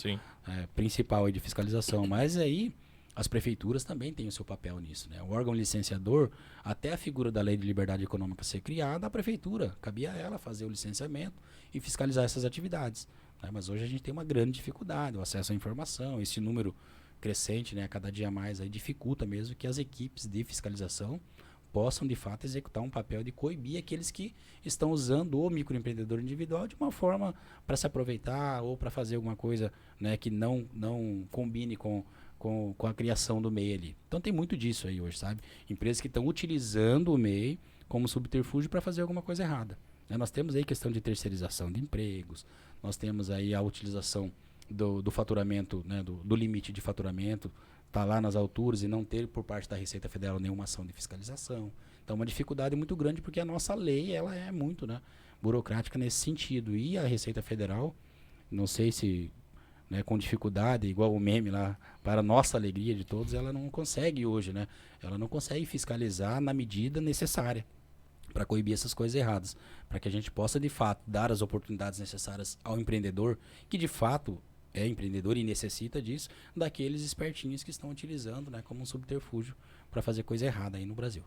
principal aí de fiscalização. Mas aí as prefeituras também têm o seu papel nisso. Né? O órgão licenciador, até a figura da Lei de Liberdade Econômica ser criada, a prefeitura, cabia a ela fazer o licenciamento e fiscalizar essas atividades. Né? Mas hoje a gente tem uma grande dificuldade, o acesso à informação, esse número crescente, né, a cada dia mais, aí dificulta mesmo que as equipes de fiscalização possam de fato executar um papel de coibir aqueles que estão usando o microempreendedor individual de uma forma para se aproveitar ou para fazer alguma coisa, né, que não combine com a criação do MEI ali. Então tem muito disso aí hoje, sabe? Empresas que estão utilizando o MEI como subterfúgio para fazer alguma coisa errada. Né? Nós temos aí questão de terceirização de empregos, nós temos aí a utilização do faturamento, né, do limite de faturamento, tá lá nas alturas e não ter por parte da Receita Federal nenhuma ação de fiscalização. Então, uma dificuldade muito grande porque a nossa lei ela é muito, né, burocrática nesse sentido. E a Receita Federal, não sei se, né, com dificuldade, igual o meme lá, para a nossa alegria de todos, ela não consegue hoje, né? Ela não consegue fiscalizar na medida necessária para coibir essas coisas erradas, para que a gente possa, de fato, dar as oportunidades necessárias ao empreendedor, que de fato é empreendedor e necessita disso, daqueles espertinhos que estão utilizando, né, como um subterfúgio para fazer coisa errada aí no Brasil.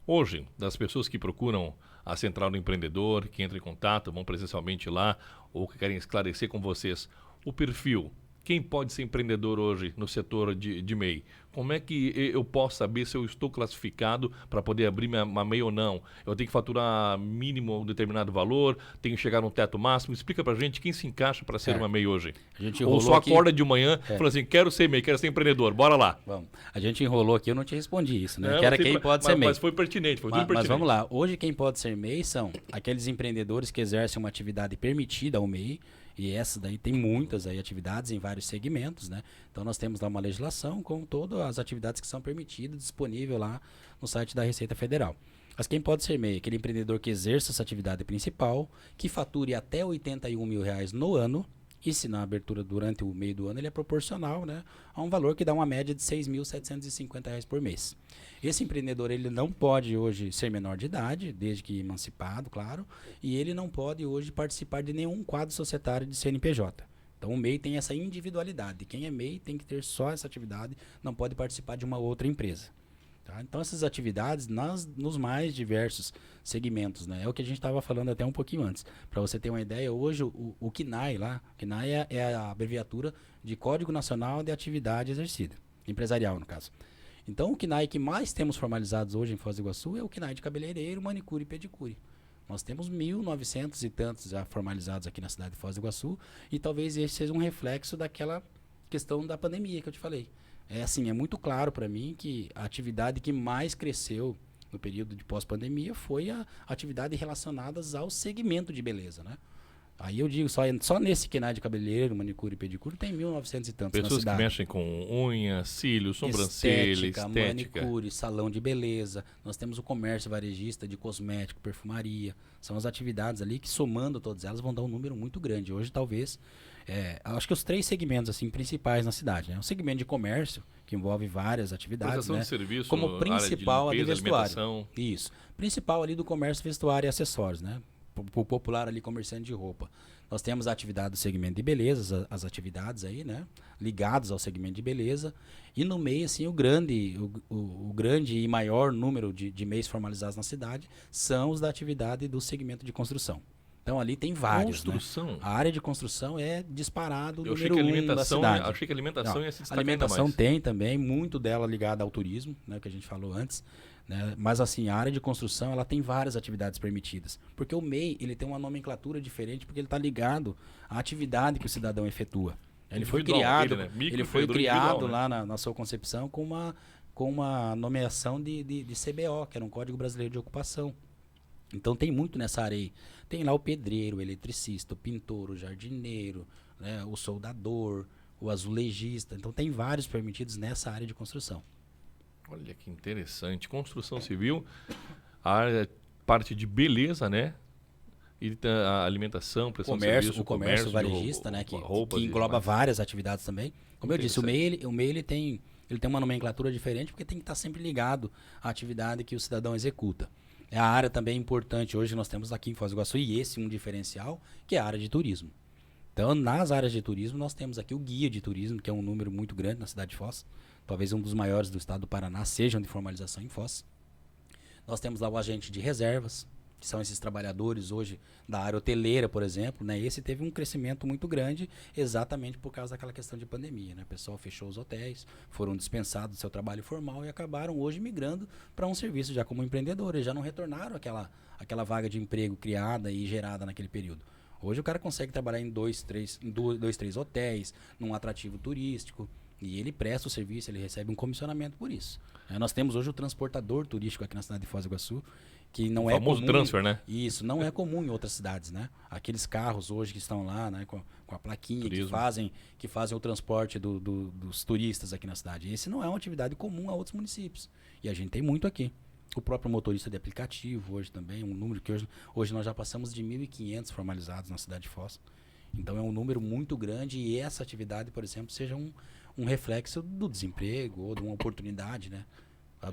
Hoje, das pessoas que procuram a Central do Empreendedor, que entram em contato, vão presencialmente lá, ou que querem esclarecer com vocês o perfil, quem pode ser empreendedor hoje no setor de MEI? Como é que eu posso saber se eu estou classificado para poder abrir uma MEI ou não? Eu tenho que faturar mínimo um determinado valor? Tenho que chegar no teto máximo? Explica pra gente quem se encaixa para ser uma MEI hoje. Ou só acorda de manhã e fala assim, quero ser MEI, quero ser empreendedor, bora lá. Vamos. A gente enrolou aqui, eu não te respondi isso, né? Que era quem pode ser MEI. Mas foi pertinente, foi tudo pertinente. Mas vamos lá, hoje quem pode ser MEI são aqueles empreendedores que exercem uma atividade permitida ao MEI, e essa daí tem muitas aí atividades em vários segmentos, né? Então nós temos lá uma legislação com todas as atividades que são permitidas, disponível lá no site da Receita Federal. Mas quem pode ser MEI? Aquele empreendedor que exerça essa atividade principal, que fature até R$81 mil no ano, e se na abertura durante o meio do ano ele é proporcional, né, a um valor que dá uma média de R$6.750 por mês. Esse empreendedor ele não pode hoje ser menor de idade, desde que emancipado, claro, e ele não pode hoje participar de nenhum quadro societário de CNPJ. Então o MEI tem essa individualidade. Quem é MEI tem que ter só essa atividade, não pode participar de uma outra empresa. Tá? Então essas atividades nos mais diversos segmentos, né? É o que a gente estava falando até um pouquinho antes. Para você ter uma ideia, hoje o CNAE lá, CNAE é a abreviatura de Código Nacional de Atividade Exercida, empresarial no caso. Então o CNAE que mais temos formalizados hoje em Foz do Iguaçu é o CNAE de cabeleireiro, manicure e pedicure. Nós temos 1.900 e tantos já formalizados aqui na cidade de Foz do Iguaçu, e talvez esse seja um reflexo daquela questão da pandemia que eu te falei. É assim, é muito claro para mim que a atividade que mais cresceu no período de pós-pandemia foi a atividade relacionadas ao segmento de beleza, né? Aí eu digo, só nesse CNAE de cabeleireiro, manicure e pedicure tem 1.900 e tantos pessoas na cidade. Que mexem com unha, cílios, sobrancelha, estética. Manicure, salão de beleza. Nós temos o comércio varejista de cosmético, perfumaria. São as atividades ali que, somando todas elas, vão dar um número muito grande. Hoje, talvez, acho que os 3 segmentos assim, principais na cidade. Né? O segmento de comércio, que envolve várias atividades. Prestação né? de serviço, como principal área de limpeza, a de vestuário. Isso. Principal ali do comércio, vestuário e acessórios, né? o popular ali comerciante de roupa. Nós temos a atividade do segmento de beleza, as atividades aí, né, ligadas ao segmento de beleza, e no meio, assim, o grande e maior número de MEIs formalizados na cidade são os da atividade do segmento de construção. Então ali tem vários, Construção? né? A área de construção é disparado o Eu achei número que 1 da cidade. achei que a alimentação Não, ia se a destacar alimentação ainda mais. tem também, muito dela ligada ao turismo, né, que a gente falou antes, né? Mas assim, a área de construção ela tem várias atividades permitidas, porque o MEI ele tem uma nomenclatura diferente porque ele está ligado à atividade que o cidadão efetua. Ele foi Individual, criado, ele, né? ele foi Microempreendedor criado individual, né? lá na sua concepção com uma nomeação de CBO, que era um Código Brasileiro de Ocupação. Então tem muito nessa área aí. Tem lá o pedreiro, o eletricista, o pintor, o jardineiro, né, o soldador, o azulejista. Então tem vários permitidos nessa área de construção. Olha que interessante. Construção civil, a área, parte de beleza, né? E a alimentação, prestação de serviço, O comércio de varejista, né, que roupas e engloba demais. várias atividades também. Como eu disse, o Interessante. MEI ele tem uma nomenclatura diferente porque tem que estar sempre ligado à atividade que o cidadão executa. É a área também importante. Hoje nós temos aqui em Foz do Iguaçu e esse um diferencial, que é a área de turismo. Então, nas áreas de turismo, nós temos aqui o guia de turismo, que é um número muito grande na cidade de Foz. Talvez um dos maiores do estado do Paraná sejam de formalização em Foz. Nós temos lá o agente de reservas, que são esses trabalhadores hoje da área hoteleira, por exemplo, né? Esse teve um crescimento muito grande exatamente por causa daquela questão de pandemia, né? O pessoal fechou os hotéis, foram dispensados do seu trabalho formal e acabaram hoje migrando para um serviço já como empreendedores, já não retornaram aquela vaga de emprego criada e gerada naquele período. Hoje o cara consegue trabalhar em dois, três hotéis, num atrativo turístico, e ele presta o serviço, ele recebe um comissionamento por isso. Nós temos hoje o transportador turístico aqui na cidade de Foz do Iguaçu, que não é famoso comum. transfer, né? Isso, não é comum em outras cidades, né? Aqueles carros hoje que estão lá, né, com a plaquinha, Turismo. que fazem o transporte dos turistas aqui na cidade. Esse não é uma atividade comum a outros municípios. E a gente tem muito aqui. O próprio motorista de aplicativo hoje também, um número que hoje nós já passamos de 1.500 formalizados na cidade de Foz. Então é um número muito grande e essa atividade, por exemplo, seja um reflexo do desemprego ou de uma oportunidade, né?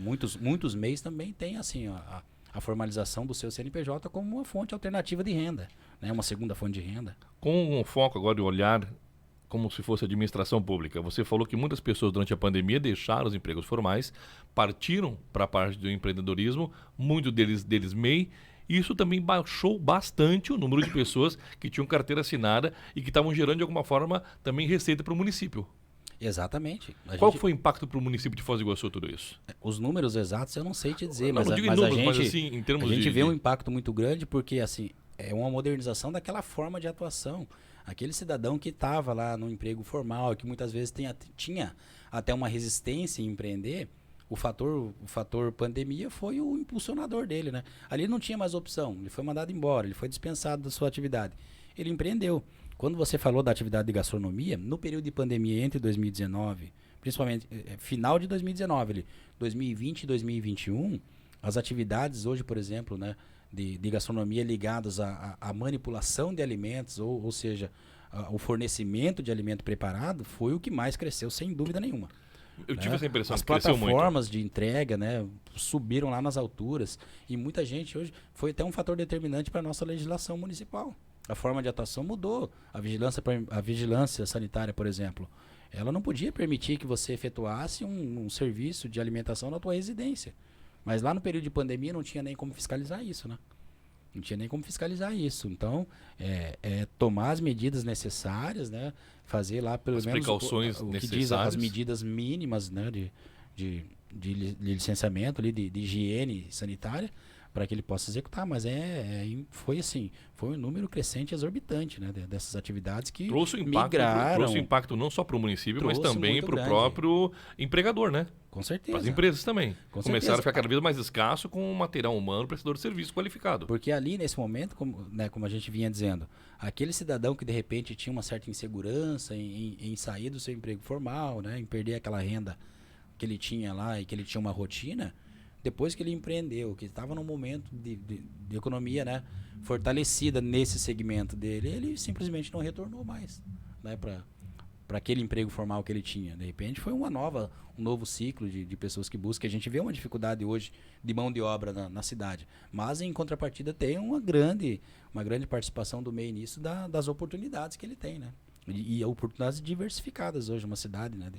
Muitos MEIs também têm assim a formalização do seu CNPJ como uma fonte alternativa de renda, né? Uma segunda fonte de renda. Com um foco agora de olhar como se fosse administração pública. Você falou que muitas pessoas durante a pandemia deixaram os empregos formais, partiram para a parte do empreendedorismo, muitos deles MEI. Isso também baixou bastante o número de pessoas que tinham carteira assinada e que estavam gerando de alguma forma também receita para o município. Exatamente. Qual foi o impacto para o município de Foz do Iguaçu tudo isso? Os números exatos eu não sei te dizer, Não, mas, não digo em mas números, a mas gente, assim, em termos a gente de... vê um impacto muito grande porque assim é uma modernização daquela forma de atuação. Aquele cidadão que estava lá no emprego formal, que muitas vezes tinha até uma resistência em empreender, o fator pandemia foi o impulsionador dele, né? Ali ele não tinha mais opção, ele foi mandado embora, ele foi dispensado da sua atividade. Ele empreendeu. Quando você falou da atividade de gastronomia, no período de pandemia entre 2019, principalmente final de 2019, 2020 e 2021, as atividades hoje, por exemplo, né, de gastronomia ligadas à manipulação de alimentos, ou seja, o fornecimento de alimento preparado, foi o que mais cresceu, sem dúvida nenhuma. Eu tive essa impressão As que cresceu muito. plataformas de entrega, né, subiram lá nas alturas e muita gente hoje foi até um fator determinante para a nossa legislação municipal. A forma de atuação mudou. A vigilância sanitária, por exemplo, ela não podia permitir que você efetuasse um serviço de alimentação na tua residência. Mas lá no período de pandemia não tinha nem como fiscalizar isso, né? Não tinha nem como fiscalizar isso. Então, tomar as medidas necessárias, né? Fazer lá pelo As menos precauções o que diz necessárias. as medidas mínimas, né? De licenciamento, ali, de higiene sanitária, para que ele possa executar. Mas foi um número crescente e exorbitante, né? Dessas atividades que migraram. Trouxe impacto não só para o município, mas também para o próprio empregador, né? Com certeza. Para as empresas também. Com Começaram certeza. a ficar cada vez mais escasso com um material humano, prestador de serviço qualificado. Porque ali, nesse momento, como a gente vinha dizendo, aquele cidadão que de repente tinha uma certa insegurança em sair do seu emprego formal, né, em perder aquela renda que ele tinha lá e que ele tinha uma rotina, depois que ele empreendeu, que estava num momento de economia, né, fortalecida nesse segmento dele, ele simplesmente não retornou mais, né, aquele emprego formal que ele tinha. De repente foi um novo ciclo de pessoas que buscam. A gente vê uma dificuldade hoje de mão de obra na cidade. Mas, em contrapartida, tem uma grande participação do MEI nisso das oportunidades que ele tem, né? E oportunidades diversificadas hoje, uma cidade, né?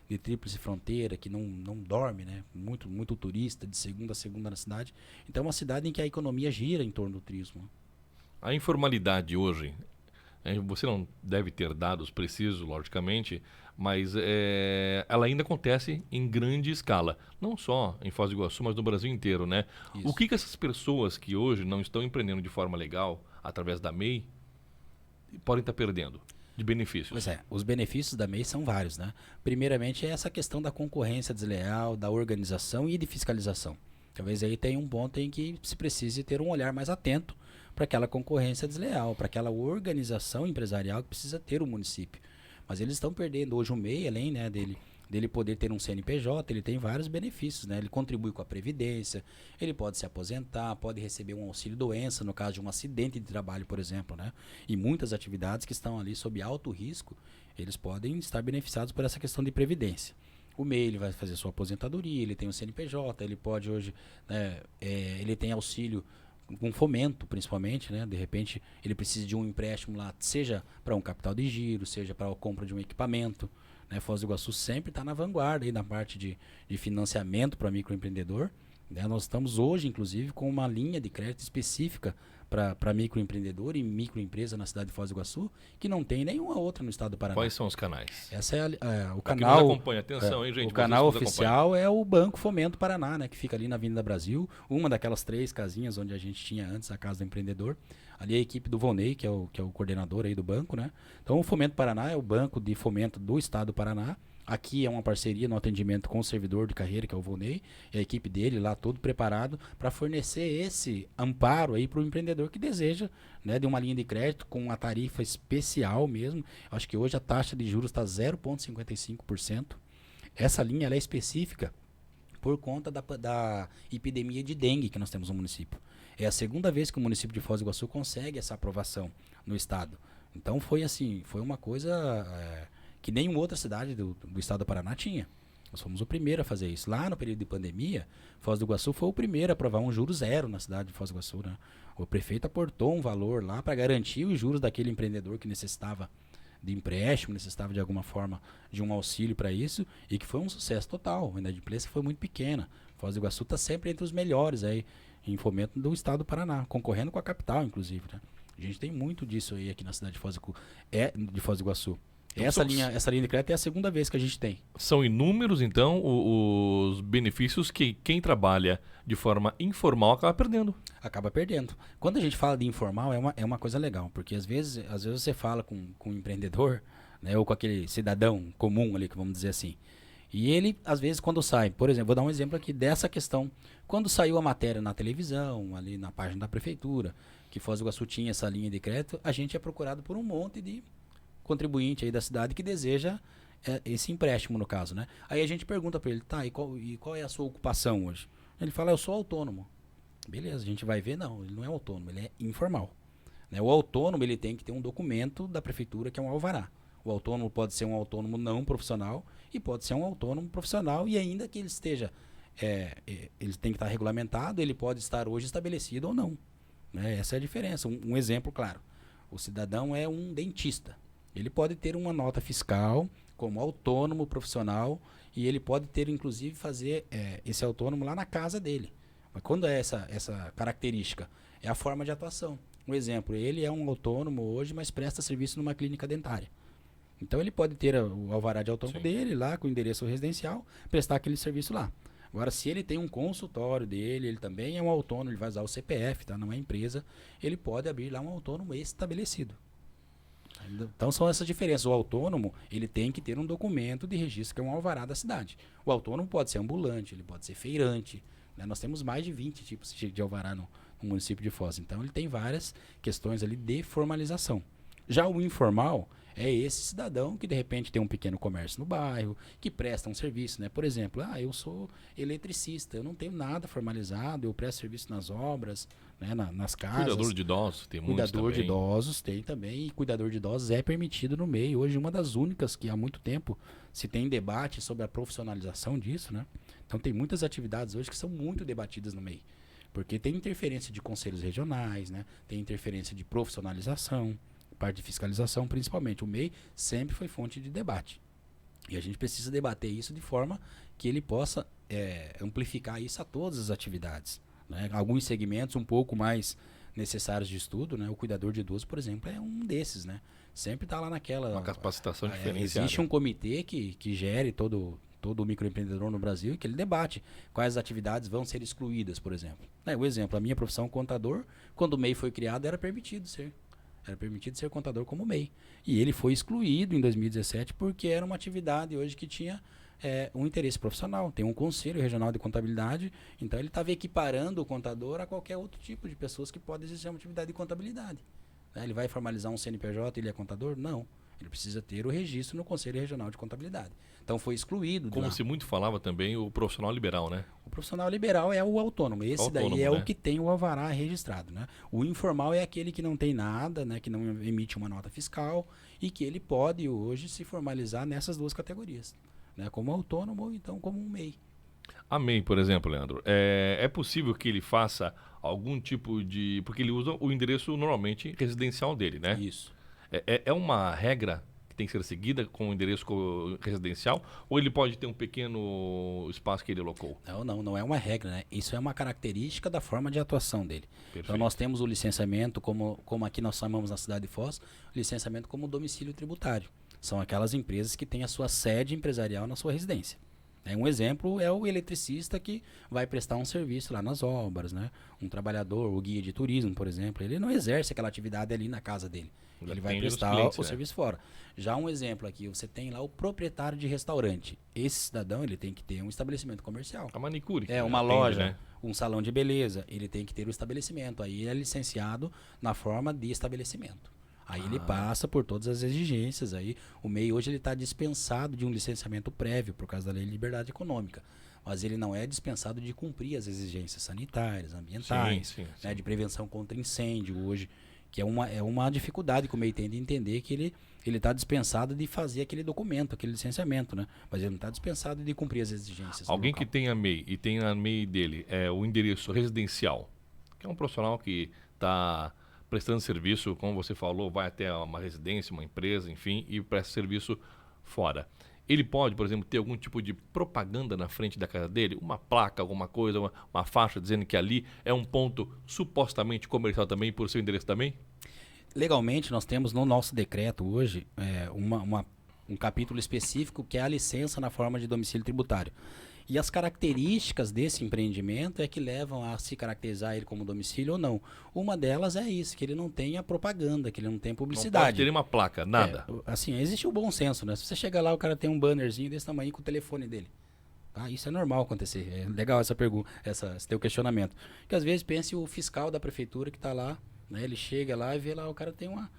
De tríplice fronteira, que não dorme, né? Muito turista, de segunda a segunda na cidade. Então é uma cidade em que a economia gira em torno do turismo. A informalidade hoje, você não deve ter dados precisos, logicamente, mas ela ainda acontece em grande escala. Não só em Foz do Iguaçu, mas no Brasil inteiro, né? Isso. O que essas pessoas que hoje não estão empreendendo de forma legal, através da MEI, podem estar perdendo de benefícios? Pois é, os benefícios da MEI são vários, né? Primeiramente é essa questão da concorrência desleal, da organização e de fiscalização. Talvez aí tenha um ponto em que se precise ter um olhar mais atento para aquela concorrência desleal, para aquela organização empresarial que precisa ter o município. Mas eles estão perdendo hoje o MEI, além, né, dele poder ter um CNPJ, ele tem vários benefícios, né? Ele contribui com a Previdência, ele pode se aposentar, pode receber um auxílio-doença no caso de um acidente de trabalho, por exemplo, né? E muitas atividades que estão ali sob alto risco, eles podem estar beneficiados por essa questão de Previdência. O MEI, ele vai fazer sua aposentadoria, ele tem um CNPJ, ele pode hoje, né, ele tem auxílio com fomento, principalmente, né? De repente, ele precisa de um empréstimo lá, seja para um capital de giro, seja para a compra de um equipamento, né? Foz do Iguaçu sempre está na vanguarda aí na parte de financiamento para microempreendedor, né? Nós estamos hoje, inclusive, com uma linha de crédito específica para microempreendedor e microempresa na cidade de Foz do Iguaçu, que não tem nenhuma outra no estado do Paraná. Quais são os canais? Essa é o Pra quem canal. nos acompanha, atenção, hein, gente? O canal Vocês nos oficial é o Banco Fomento Paraná, né? Que fica ali na Avenida Brasil, uma daquelas 3 casinhas onde a gente tinha antes a Casa do Empreendedor. Ali é a equipe do Volney, que é o coordenador aí do banco, né? Então o Fomento Paraná é o banco de fomento do estado do Paraná. Aqui é uma parceria no atendimento com o servidor de carreira, que é o Volney, e a equipe dele lá, todo preparado para fornecer esse amparo aí para o empreendedor que deseja, né, de uma linha de crédito com uma tarifa especial mesmo. Acho que hoje a taxa de juros está 0,55%. Essa linha ela é específica por conta da epidemia de dengue que nós temos no município. É a segunda vez que o município de Foz do Iguaçu consegue essa aprovação no estado. Então foi assim, foi uma coisa que nenhuma outra cidade do estado do Paraná tinha. Nós fomos o primeiro a fazer isso. Lá no período de pandemia, Foz do Iguaçu foi o primeiro a aprovar um juro zero na cidade de Foz do Iguaçu, né? O prefeito aportou um valor lá para garantir os juros daquele empreendedor que necessitava de empréstimo, necessitava de alguma forma de um auxílio para isso, e que foi um sucesso total. A inadimplência foi muito pequena. Foz do Iguaçu está sempre entre os melhores aí em fomento do estado do Paraná, concorrendo com a capital, inclusive, né? A gente tem muito disso aí aqui na cidade de Foz do Iguaçu. Então, Essa linha de crédito é a segunda vez que a gente tem. São inúmeros, então, os benefícios que quem trabalha de forma informal acaba perdendo. Acaba perdendo. Quando a gente fala de informal, é uma coisa legal, porque às vezes você fala com um empreendedor, né, ou com aquele cidadão comum ali, que vamos dizer assim, e ele, às vezes, quando sai, por exemplo, vou dar um exemplo aqui dessa questão, quando saiu a matéria na televisão, ali na página da prefeitura, que Foz do Iguaçu tinha essa linha de crédito, a gente é procurado por um monte de contribuinte aí da cidade que deseja esse empréstimo, no caso, né? Aí a gente pergunta para ele, tá, e qual é a sua ocupação hoje? Ele fala, eu sou autônomo. Beleza, a gente vai ver, não, ele não é autônomo, ele é informal, né? O autônomo, ele tem que ter um documento da prefeitura que é um alvará. O autônomo pode ser um autônomo não profissional e pode ser um autônomo profissional, e ainda que ele esteja, ele tem que estar regulamentado, ele pode estar hoje estabelecido ou não, né? Essa é a diferença. Um exemplo claro, o cidadão é um dentista. Ele pode ter uma nota fiscal como autônomo profissional e ele pode ter, inclusive, fazer esse autônomo lá na casa dele. Mas quando é essa característica? É a forma de atuação. Um exemplo, ele é um autônomo hoje, mas presta serviço numa clínica dentária. Então ele pode ter o alvará de autônomo dele lá, com o endereço residencial, prestar aquele serviço lá. Agora, se ele tem um consultório dele, ele também é um autônomo, ele vai usar o CPF, tá? Numa empresa, ele pode abrir lá um autônomo estabelecido. Então são essas diferenças. O autônomo, ele tem que ter um documento de registro, que é um alvará da cidade. O autônomo pode ser ambulante, ele pode ser feirante, né? Nós temos mais de 20 tipos de alvará no município de Foz. Então ele tem várias questões ali de formalização. Já o informal é esse cidadão que de repente tem um pequeno comércio no bairro, que presta um serviço, né? Por exemplo, eu sou eletricista, eu não tenho nada formalizado, eu presto serviço nas obras, né? Nas casas. Cuidador de idosos, tem muitos Cuidador de também. idosos tem também, e cuidador de idosos é permitido no meio. Hoje, uma das únicas que há muito tempo se tem debate sobre a profissionalização disso, né? Então, tem muitas atividades hoje que são muito debatidas no meio. Porque tem interferência de conselhos regionais, né? Tem interferência de profissionalização, parte de fiscalização, principalmente. O MEI sempre foi fonte de debate. E a gente precisa debater isso de forma que ele possa amplificar isso a todas as atividades, né? Alguns segmentos um pouco mais necessários de estudo, né? O cuidador de idoso, por exemplo, é um desses, né? Sempre está lá naquela... Uma capacitação diferenciada. Existe um comitê que gere todo o microempreendedor no Brasil, que ele debate quais atividades vão ser excluídas, por exemplo. O exemplo, a minha profissão contador, quando o MEI foi criado, era permitido ser contador como MEI. E ele foi excluído em 2017 porque era uma atividade hoje que tinha um interesse profissional. Tem um Conselho Regional de Contabilidade, então ele estava equiparando o contador a qualquer outro tipo de pessoas que pode exercer uma atividade de contabilidade. Ele vai formalizar um CNPJ, ele é contador? Não. Ele precisa ter o registro no Conselho Regional de Contabilidade. Então foi excluído. Como se muito falava também o profissional liberal, né? O profissional liberal é o autônomo. Esse daí é, né, o que tem o alvará registrado, né? O informal é aquele que não tem nada, né? Que não emite uma nota fiscal e que ele pode hoje se formalizar nessas duas categorias, né? Como autônomo ou então como um MEI. A MEI, por exemplo, Leandro, é possível que ele faça algum tipo de... Porque ele usa o endereço normalmente residencial dele, né? Isso. É uma regra que tem que ser seguida com o endereço residencial, ou ele pode ter um pequeno espaço que ele alocou? Não é uma regra, né? Isso é uma característica da forma de atuação dele. Perfeito. Então nós temos o licenciamento, como aqui nós chamamos na cidade de Foz, licenciamento como domicílio tributário. São aquelas empresas que têm a sua sede empresarial na sua residência. Um exemplo é o eletricista que vai prestar um serviço lá nas obras, né? Um trabalhador, o guia de turismo, por exemplo, ele não exerce aquela atividade ali na casa dele. Ele vai prestar o serviço fora. Já um exemplo aqui, você tem lá o proprietário de restaurante. Esse cidadão, ele tem que ter um estabelecimento comercial. A manicure. Uma loja, né? Um salão de beleza, ele tem que ter um estabelecimento. Aí ele é licenciado na forma de estabelecimento. Aí ele passa por todas as exigências. Aí o MEI hoje ele está dispensado de um licenciamento prévio por causa da Lei de Liberdade Econômica. Mas ele não é dispensado de cumprir as exigências sanitárias, ambientais, sim. Né, de prevenção contra incêndio hoje, que é uma dificuldade que o MEI tem de entender que ele está dispensado de fazer aquele documento, aquele licenciamento, né? Mas ele não está dispensado de cumprir as exigências. Alguém que tem a MEI e tem a MEI dele, o endereço residencial, que é um profissional que está prestando serviço, como você falou, vai até uma residência, uma empresa, enfim, e presta serviço fora. Ele pode, por exemplo, ter algum tipo de propaganda na frente da casa dele, uma placa, alguma coisa, uma faixa dizendo que ali é um ponto supostamente comercial também, por seu endereço também? Legalmente, nós temos no nosso decreto hoje um capítulo específico que é a licença na forma de domicílio tributário. E as características desse empreendimento é que levam a se caracterizar ele como domicílio ou não. Uma delas é isso, que ele não tenha propaganda, que ele não tenha publicidade. Não pode ter uma placa, nada. Assim, existe o bom senso, né? Se você chegar lá, o cara tem um bannerzinho desse tamanho com o telefone dele. Isso é normal acontecer. É legal essa pergunta, esse teu questionamento. Porque às vezes pense o fiscal da prefeitura que está lá, né? Ele chega lá e vê lá, o cara tem uma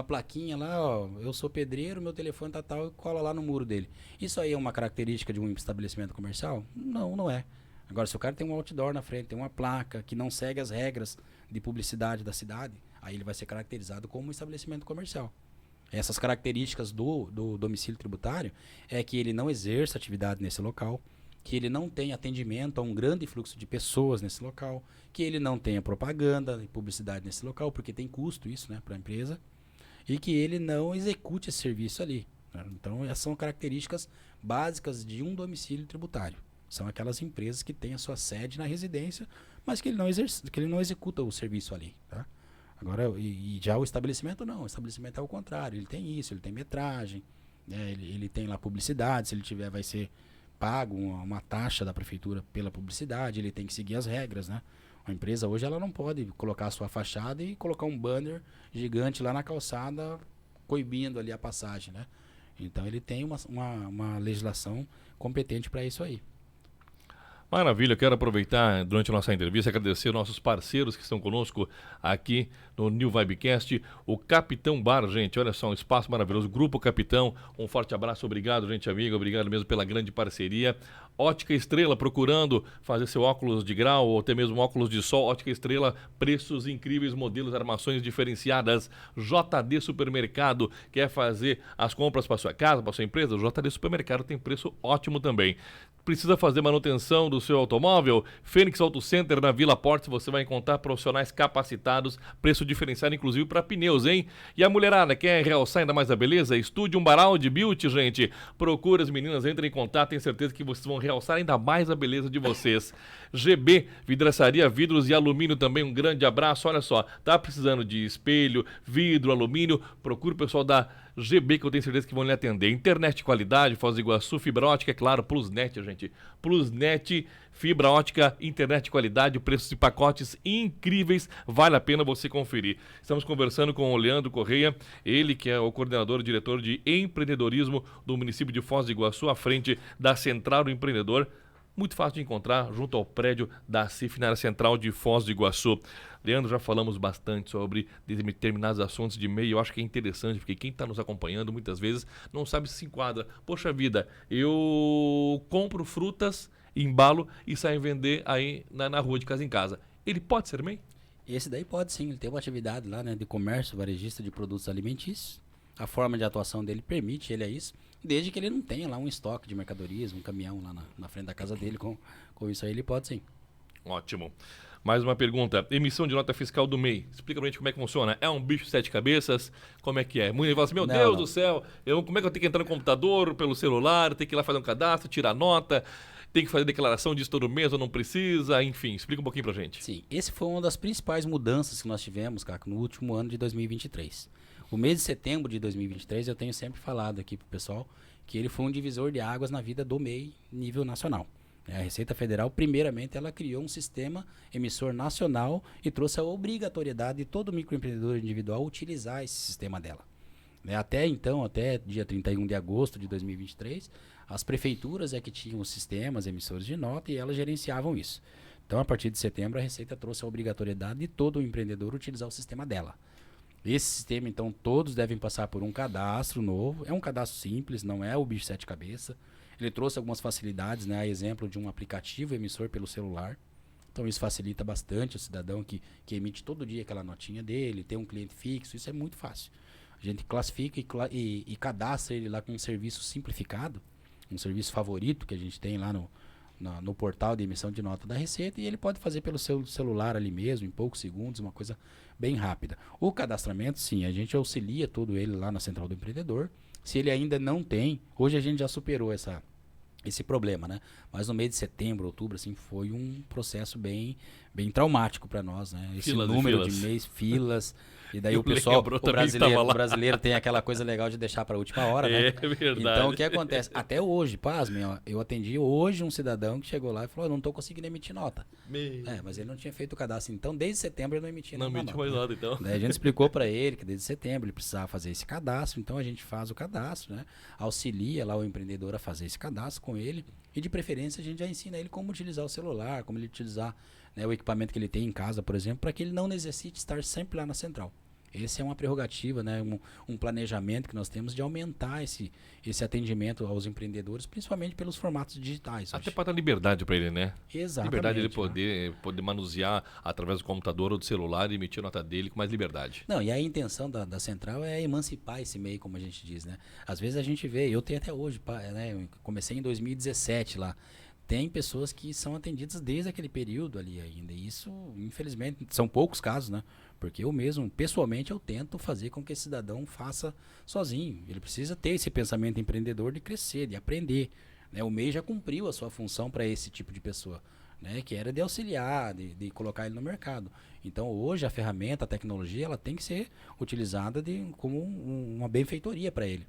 plaquinha lá, ó, eu sou pedreiro, meu telefone tá tal, e cola lá no muro dele. Isso aí é uma característica de um estabelecimento comercial? Não é. Agora, se o cara tem um outdoor na frente, tem uma placa que não segue as regras de publicidade da cidade, aí ele vai ser caracterizado como um estabelecimento comercial. Essas características do domicílio tributário é que ele não exerça atividade nesse local, que ele não tenha atendimento a um grande fluxo de pessoas nesse local, que ele não tenha propaganda e publicidade nesse local, porque tem custo isso, né, para a empresa, e que ele não execute esse serviço ali. Né? Então, essas são características básicas de um domicílio tributário. São aquelas empresas que têm a sua sede na residência, mas que ele não executa o serviço ali. Tá? Agora, e já o estabelecimento não. O estabelecimento é o contrário. Ele tem isso, ele tem metragem, né? Ele tem lá publicidade. Se ele tiver, vai ser pago uma taxa da prefeitura pela publicidade. Ele tem que seguir as regras, né? A empresa hoje ela não pode colocar a sua fachada e colocar um banner gigante lá na calçada coibindo ali a passagem, né? Então ele tem uma legislação competente para isso aí. Maravilha, eu quero aproveitar durante a nossa entrevista, agradecer nossos parceiros que estão conosco aqui no New Vibecast, o Capitão Bar, gente, olha só, um espaço maravilhoso, Grupo Capitão, um forte abraço, obrigado, gente amiga, obrigado mesmo pela grande parceria. Ótica Estrela, procurando fazer seu óculos de grau ou até mesmo óculos de sol, Ótica Estrela, preços incríveis, modelos, armações diferenciadas. JD Supermercado, quer fazer as compras para sua casa, para sua empresa? O JD Supermercado tem preço ótimo também. Precisa fazer manutenção do seu automóvel? Fênix Auto Center na Vila Portes, você vai encontrar profissionais capacitados, preço diferenciado inclusive para pneus, hein? E a mulherada quer realçar ainda mais a beleza? Estude um Baral de Beauty, gente. Procure as meninas, entrem em contato, tenho certeza que vocês vão realçar ainda mais a beleza de vocês. GB, vidraçaria, vidros e alumínio também, um grande abraço. Olha só, tá precisando de espelho, vidro, alumínio? Procure o pessoal da GB, que eu tenho certeza que vão lhe atender. Internet de qualidade, Foz do Iguaçu, fibra ótica, é claro, Plusnet, gente. Plusnet, fibra ótica, internet de qualidade, preços de pacotes incríveis, vale a pena você conferir. Estamos conversando com o Leandro Correia, ele que é o coordenador e diretor de empreendedorismo do município de Foz do Iguaçu, à frente da Central do Empreendedor. Muito fácil de encontrar, junto ao prédio da CIF, na área central de Foz do Iguaçu. Leandro, já falamos bastante sobre determinados assuntos de meio, eu acho que é interessante, porque quem está nos acompanhando muitas vezes não sabe se enquadra. Poxa vida, eu compro frutas, embalo e saio vender aí na rua, de casa em casa. Ele pode ser MEI? Esse daí pode sim, ele tem uma atividade lá, né, de comércio varejista de produtos alimentícios. A forma de atuação dele permite ele a isso, desde que ele não tenha lá um estoque de mercadorias, um caminhão lá na frente da casa dele. Com isso aí ele pode sim. Ótimo. Mais uma pergunta. Emissão de nota fiscal do MEI. Explica pra gente como é que funciona. É um bicho de 7 cabeças? Como é que é? Muita gente fala assim, meu Deus do céu, como é que eu tenho que entrar no computador, pelo celular, tenho que ir lá fazer um cadastro, tirar nota, tem que fazer declaração disso todo mês ou não precisa? Enfim, explica um pouquinho pra gente. Sim, esse foi uma das principais mudanças que nós tivemos, Caco, no último ano de 2023. O mês de setembro de 2023, eu tenho sempre falado aqui pro pessoal que ele foi um divisor de águas na vida do MEI nível nacional. A Receita Federal, primeiramente, ela criou um sistema emissor nacional e trouxe a obrigatoriedade de todo microempreendedor individual utilizar esse sistema dela. Até então, até dia 31 de agosto de 2023, as prefeituras é que tinham os sistemas emissores de nota e elas gerenciavam isso. Então, a partir de setembro, a Receita trouxe a obrigatoriedade de todo empreendedor utilizar o sistema dela. Esse sistema, então, todos devem passar por um cadastro novo. É um cadastro simples, não é o bicho 7 cabeças. Ele trouxe algumas facilidades, né? A exemplo de um aplicativo emissor pelo celular. Então isso facilita bastante o cidadão que emite todo dia aquela notinha dele, tem um cliente fixo, isso é muito fácil. A gente classifica e cadastra ele lá com um serviço simplificado, um serviço favorito que a gente tem lá no portal de emissão de nota da Receita, e ele pode fazer pelo seu celular ali mesmo, em poucos segundos, uma coisa bem rápida. O cadastramento, sim, a gente auxilia todo ele lá na Central do Empreendedor. Se ele ainda não tem, hoje a gente já superou esse problema, né? Mas no mês de setembro, outubro, assim, foi um processo bem traumático para nós, né? Esse número de mês, filas. E daí o pessoal, o brasileiro tem aquela coisa legal de deixar para a última hora, né? É verdade. Então, o que acontece? Até hoje, pasmem, eu atendi hoje um cidadão que chegou lá e falou, eu não estou conseguindo emitir nota. Mas ele não tinha feito o cadastro. Então, desde setembro, ele não emitia nota. Não emitiu mais nada, então. Daí a gente explicou para ele que desde setembro ele precisava fazer esse cadastro. Então, a gente faz o cadastro, né? Auxilia lá o empreendedor a fazer esse cadastro com ele. E, de preferência, a gente já ensina ele como utilizar o celular, como ele utilizar, né, o equipamento que ele tem em casa, por exemplo, para que ele não necessite estar sempre lá na central. Essa é uma prerrogativa, né, um planejamento que nós temos de aumentar esse atendimento aos empreendedores, principalmente pelos formatos digitais. Até para dar liberdade para ele, né? Exatamente. Liberdade de ele poder manusear através do computador ou do celular e emitir a nota dele com mais liberdade. Não, e a intenção da central é emancipar esse meio, como a gente diz, né? Às vezes a gente vê, eu tenho até hoje, né, eu comecei em 2017 lá, tem pessoas que são atendidas desde aquele período ali ainda. E isso, infelizmente, são poucos casos, né? Porque eu mesmo, pessoalmente, eu tento fazer com que esse cidadão faça sozinho. Ele precisa ter esse pensamento empreendedor de crescer, de aprender, né? O MEI já cumpriu a sua função para esse tipo de pessoa, né? Que era de auxiliar, de colocar ele no mercado. Então, hoje, a ferramenta, a tecnologia, ela tem que ser utilizada como uma benfeitoria para ele.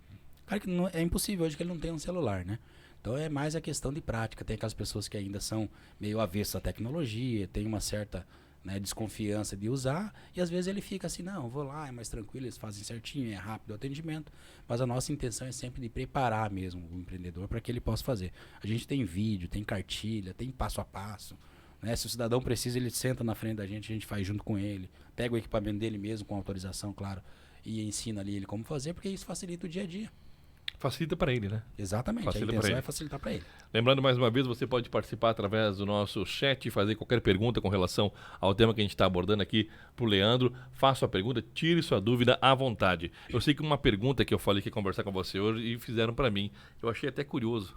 Claro que é impossível hoje que ele não tenha um celular, né? Então é mais a questão de prática. Tem aquelas pessoas que ainda são meio avessas à tecnologia, tem uma certa né, desconfiança de usar, e às vezes ele fica assim, não, vou lá, é mais tranquilo, eles fazem certinho, é rápido o atendimento, mas a nossa intenção é sempre de preparar mesmo o empreendedor para que ele possa fazer. A gente tem vídeo, tem cartilha, tem passo a passo, né? Se o cidadão precisa, ele senta na frente da gente, a gente faz junto com ele, pega o equipamento dele mesmo, com autorização, claro, e ensina ali ele como fazer, porque isso facilita o dia a dia. Facilita para ele, né? Exatamente, Facilita a pra intenção ele. é facilitar para ele. Lembrando mais uma vez, você pode participar através do nosso chat e fazer qualquer pergunta com relação ao tema que a gente está abordando aqui pro Leandro. Faça a pergunta, tire sua dúvida à vontade. Eu sei que uma pergunta que eu falei que ia conversar com você hoje e fizeram para mim, eu achei até curioso.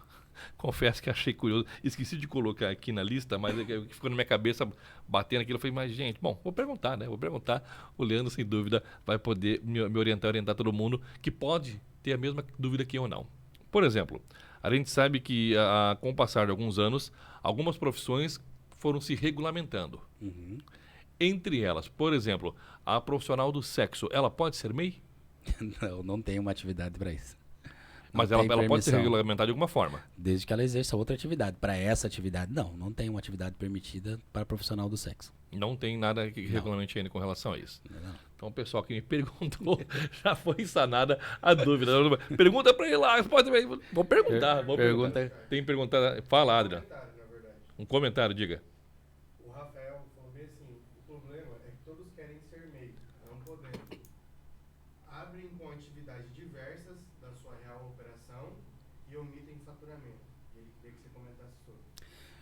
Confesso que achei curioso. Esqueci de colocar aqui na lista, mas ficou na minha cabeça batendo aquilo. Eu falei, mas gente, bom, vou perguntar, né? Vou perguntar. O Leandro, sem dúvida, vai poder me orientar todo mundo que pode ter a mesma dúvida que eu ou não. Por exemplo, a gente sabe que com o passar de alguns anos, algumas profissões foram se regulamentando. Uhum. Entre elas, por exemplo, a profissional do sexo, ela pode ser MEI? Não tem uma atividade para isso. Mas Não ela tem pode ser permissão. regulamentada de alguma forma. Desde que ela exerça outra atividade. Para essa atividade, não tem uma atividade permitida para profissional do sexo. Não tem nada que regulamente ainda com relação a isso. Não. Então o pessoal que me perguntou, já foi sanada a dúvida. Pergunta para ele lá, pode... Vou perguntar. Pergunta. Tem pergunta. Fala, Adrian. Comentário, na verdade. Um comentário, diga. O Rafael falou bem assim, o problema é que todos querem ser MEI, não podendo. Abrem com atividades diversas da sua real operação e omitem faturamento. Ele queria que você comentasse sobre.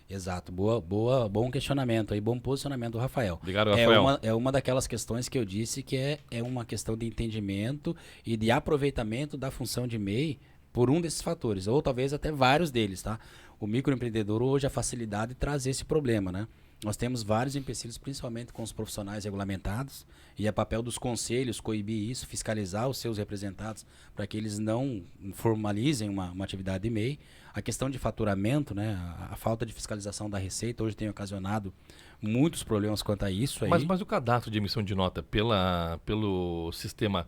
Exato, bom questionamento aí, bom posicionamento do Rafael. Obrigado, Rafael. É uma daquelas questões que eu disse que é uma questão de entendimento e de aproveitamento da função de MEI por um desses fatores, ou talvez até vários deles, tá? O microempreendedor hoje a facilidade traz esse problema, né? Nós temos vários empecilhos, principalmente com os profissionais regulamentados, e é papel dos conselhos coibir isso, fiscalizar os seus representados para que eles não formalizem uma atividade de MEI. A questão de faturamento, né, a falta de fiscalização da Receita hoje tem ocasionado muitos problemas quanto a isso aí. Mas o cadastro de emissão de nota pelo sistema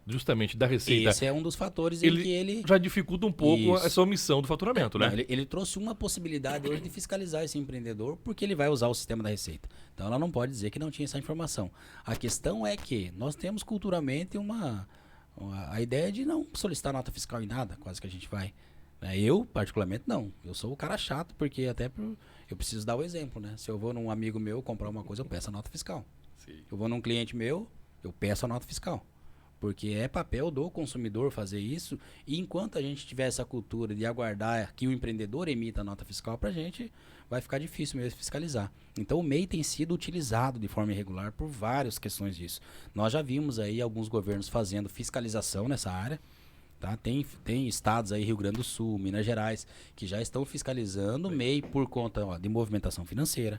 justamente da Receita, Esse é um dos fatores em que ele já dificulta um pouco Isso. essa omissão do faturamento, né? Não, ele trouxe uma possibilidade hoje de fiscalizar esse empreendedor porque ele vai usar o sistema da Receita. Então ela não pode dizer que não tinha essa informação. A questão é que nós temos culturalmente a ideia de não solicitar nota fiscal em nada, quase que a gente vai. Eu, particularmente, não. Eu sou o cara chato porque eu preciso dar o exemplo, né? Se eu vou num amigo meu comprar uma coisa, eu peço a nota fiscal. Sim. Eu vou num cliente meu, eu peço a nota fiscal. Porque é papel do consumidor fazer isso, e enquanto a gente tiver essa cultura de aguardar que o empreendedor emita a nota fiscal para a gente, vai ficar difícil mesmo fiscalizar. Então o MEI tem sido utilizado de forma irregular por várias questões disso. Nós já vimos aí alguns governos fazendo fiscalização nessa área, tá? Tem estados aí, Rio Grande do Sul, Minas Gerais, que já estão fiscalizando o MEI por conta de movimentação financeira,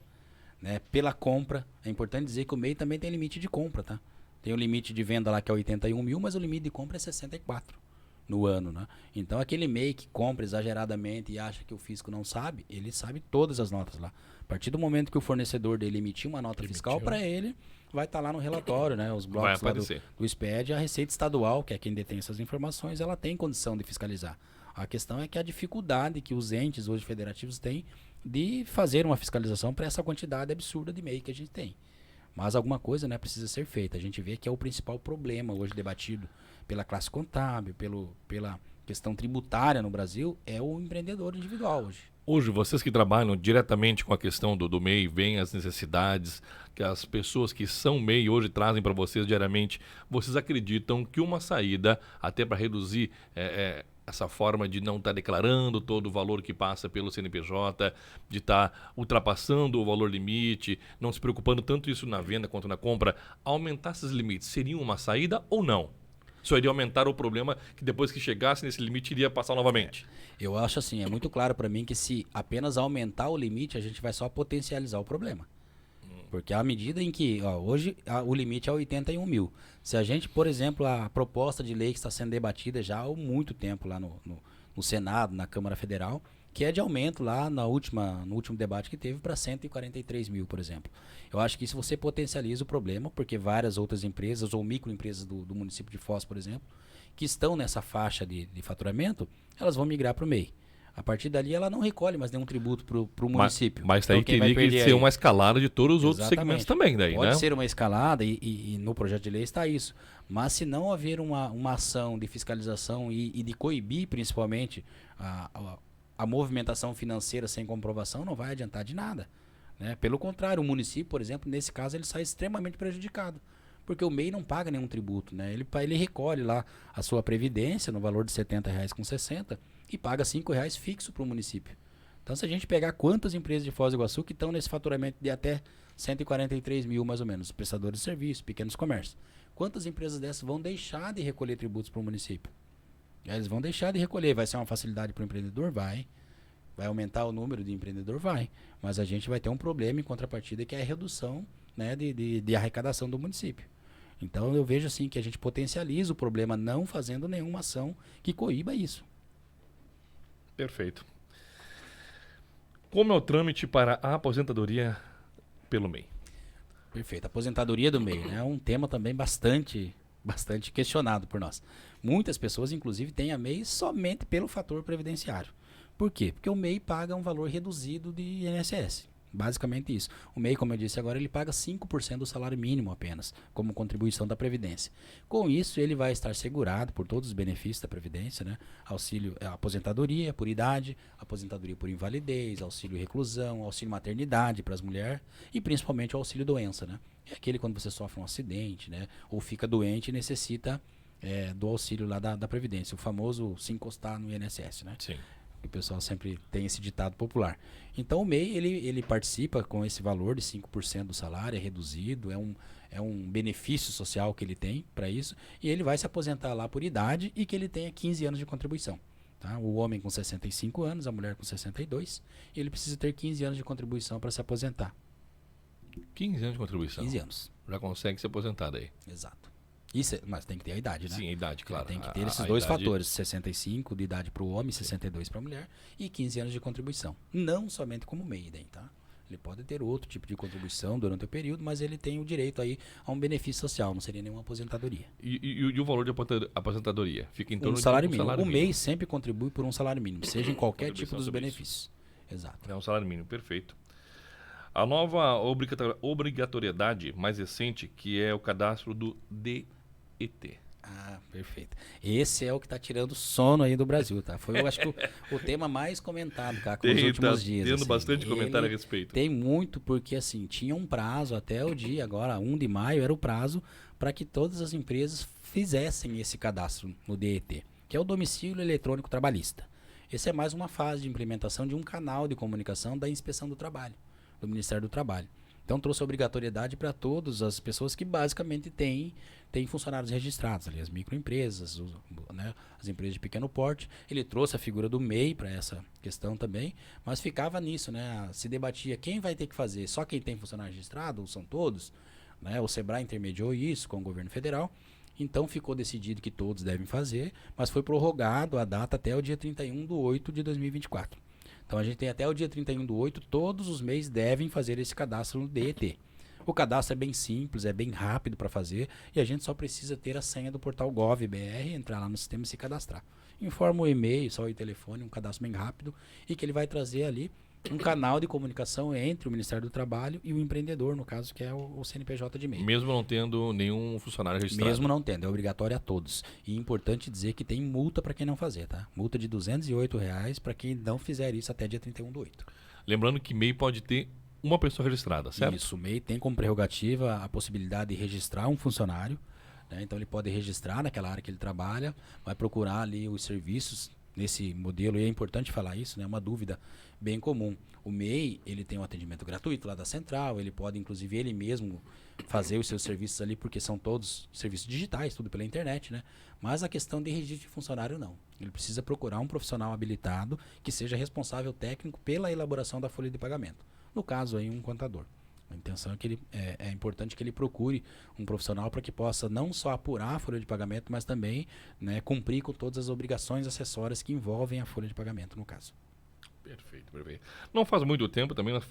né? Pela compra. É importante dizer que o MEI também tem limite de compra, tá? Tem o limite de venda lá que é 81 mil, mas o limite de compra é 64 no ano, né? Então aquele MEI que compra exageradamente e acha que o fisco não sabe, ele sabe todas as notas lá. A partir do momento que o fornecedor dele emitir uma nota fiscal para ele, vai estar lá no relatório, né? Os blocos lá do SPED, a Receita Estadual, que é quem detém essas informações, ela tem condição de fiscalizar. A questão é que a dificuldade que os entes hoje federativos têm de fazer uma fiscalização para essa quantidade absurda de MEI que a gente tem. Mas alguma coisa, né, precisa ser feita. A gente vê que é o principal problema hoje debatido pela classe contábil, pela questão tributária no Brasil, é o empreendedor individual hoje. Hoje, vocês que trabalham diretamente com a questão do MEI, veem as necessidades que as pessoas que são MEI hoje trazem para vocês diariamente, vocês acreditam que uma saída, até para reduzir essa forma de não estar declarando todo o valor que passa pelo CNPJ, de estar ultrapassando o valor limite, não se preocupando tanto isso na venda quanto na compra, aumentar esses limites seria uma saída ou não? Só iria aumentar o problema que depois que chegasse nesse limite iria passar novamente? Eu acho assim, é muito claro para mim que se apenas aumentar o limite, a gente vai só potencializar o problema. Porque à medida em que, hoje o limite é 81 mil. Se a gente, por exemplo, a proposta de lei que está sendo debatida já há muito tempo lá no Senado, na Câmara Federal, que é de aumento lá no último debate que teve para 143 mil, por exemplo. Eu acho que isso você potencializa o problema, porque várias outras empresas ou microempresas do município de Foz, por exemplo, que estão nessa faixa de faturamento, elas vão migrar para o MEI. A partir dali ela não recolhe mais nenhum tributo para o município. Mas Então, daí quem vai teria que perder ser aí? uma escalada de todos os outros Exatamente. segmentos também, daí, Pode né? ser uma escalada e no projeto de lei está isso. Mas se não haver uma ação de fiscalização e de coibir principalmente a movimentação financeira sem comprovação, não vai adiantar de nada. Né? Pelo contrário, o município, por exemplo, nesse caso, ele sai extremamente prejudicado. Porque o MEI não paga nenhum tributo. Né? Ele recolhe lá a sua previdência no valor de R$ 70,60 e paga R$ 5,00 fixo para o município. Então, se a gente pegar quantas empresas de Foz do Iguaçu que estão nesse faturamento de até 143 mil, mais ou menos, prestadores de serviço, pequenos comércios, quantas empresas dessas vão deixar de recolher tributos para o município? Eles vão deixar de recolher. Vai ser uma facilidade para o empreendedor? Vai aumentar o número de empreendedor? Vai. Mas a gente vai ter um problema em contrapartida, que é a redução, né, de arrecadação do município. Então, eu vejo assim que a gente potencializa o problema não fazendo nenhuma ação que coíba isso. Perfeito. Como é o trâmite para a aposentadoria pelo MEI? Perfeito. A aposentadoria do MEI, né, é um tema também bastante questionado por nós. Muitas pessoas, inclusive, têm a MEI somente pelo fator previdenciário. Por quê? Porque o MEI paga um valor reduzido de INSS. Basicamente isso. O MEI, como eu disse agora, ele paga 5% do salário mínimo apenas, como contribuição da Previdência. Com isso, ele vai estar segurado por todos os benefícios da Previdência, né? Auxílio, aposentadoria por idade, aposentadoria por invalidez, auxílio reclusão, auxílio maternidade para as mulheres e principalmente o auxílio doença, né? É aquele quando você sofre um acidente, né? Ou fica doente e necessita do auxílio lá da Previdência, o famoso se encostar no INSS, né? Sim. O pessoal sempre tem esse ditado popular. Então o MEI ele participa com esse valor de 5% do salário, é reduzido, é um benefício social que ele tem para isso, e ele vai se aposentar lá por idade e que ele tenha 15 anos de contribuição. Tá? O homem com 65 anos, a mulher com 62, e ele precisa ter 15 anos de contribuição para se aposentar. 15 anos de contribuição. 15 anos. Já consegue se aposentar daí. Exato. Isso, mas tem que ter a idade, né? Sim, a idade, claro. Tem que ter esses dois fatores, 65 de idade para o homem, 62 para a mulher e 15 anos de contribuição. Não somente como MEI, tá? Ele pode ter outro tipo de contribuição durante o período, mas ele tem o direito aí a um benefício social, não seria nenhuma aposentadoria. E o valor de aposentadoria? Fica em torno Um salário de mínimo. O MEI sempre contribui por um salário mínimo, seja em qualquer tipo dos sobre benefícios. Exato. É um salário mínimo, perfeito. A nova obrigatoriedade mais recente, que é o cadastro do DET. Ah, perfeito. Esse é o que está tirando sono aí do Brasil, tá? Foi, eu acho que o tema mais comentado, cara, com os últimos dias. Tendo assim. bastante comentário a respeito. Tem muito, porque assim, tinha um prazo até o dia, agora 1 de maio era o prazo para que todas as empresas fizessem esse cadastro no DET, que é o domicílio eletrônico trabalhista. Essa é mais uma fase de implementação de um canal de comunicação da Inspeção do Trabalho, do Ministério do Trabalho. Então trouxe obrigatoriedade para todas as pessoas que basicamente têm funcionários registrados, ali, as microempresas, né, as empresas de pequeno porte. Ele trouxe a figura do MEI para essa questão também, mas ficava nisso, né? Se debatia quem vai ter que fazer, só quem tem funcionário registrado, ou são todos, né? O Sebrae intermediou isso com o governo federal. Então ficou decidido que todos devem fazer, mas foi prorrogado a data até o dia 31/8/2024. Então a gente tem até o dia 31/8, todos os MEIs devem fazer esse cadastro no DET. O cadastro é bem simples, é bem rápido para fazer e a gente só precisa ter a senha do portal Gov.br, entrar lá no sistema e se cadastrar. Informa o e-mail, só o telefone, um cadastro bem rápido e que ele vai trazer ali um canal de comunicação entre o Ministério do Trabalho e o empreendedor, no caso que é o CNPJ de MEI. Mesmo não tendo nenhum funcionário registrado. Mesmo não tendo, é obrigatório a todos. E é importante dizer que tem multa para quem não fazer, tá? Multa de R$ 208 para quem não fizer isso até dia 31/8. Lembrando que MEI pode ter uma pessoa registrada, certo? Isso, o MEI tem como prerrogativa a possibilidade de registrar um funcionário, né? Então ele pode registrar naquela área que ele trabalha, vai procurar ali os serviços nesse modelo, e é importante falar isso, né? Uma dúvida bem comum. O MEI, ele tem um atendimento gratuito lá da central, ele pode inclusive ele mesmo fazer os seus serviços ali, porque são todos serviços digitais, tudo pela internet, né? Mas a questão de registro de funcionário não. Ele precisa procurar um profissional habilitado que seja responsável técnico pela elaboração da folha de pagamento. No caso aí, um contador. A intenção é que é importante que ele procure um profissional para que possa não só apurar a folha de pagamento, mas também, né, cumprir com todas as obrigações acessórias que envolvem a folha de pagamento, no caso. Perfeito, perfeito. Não faz muito tempo também nós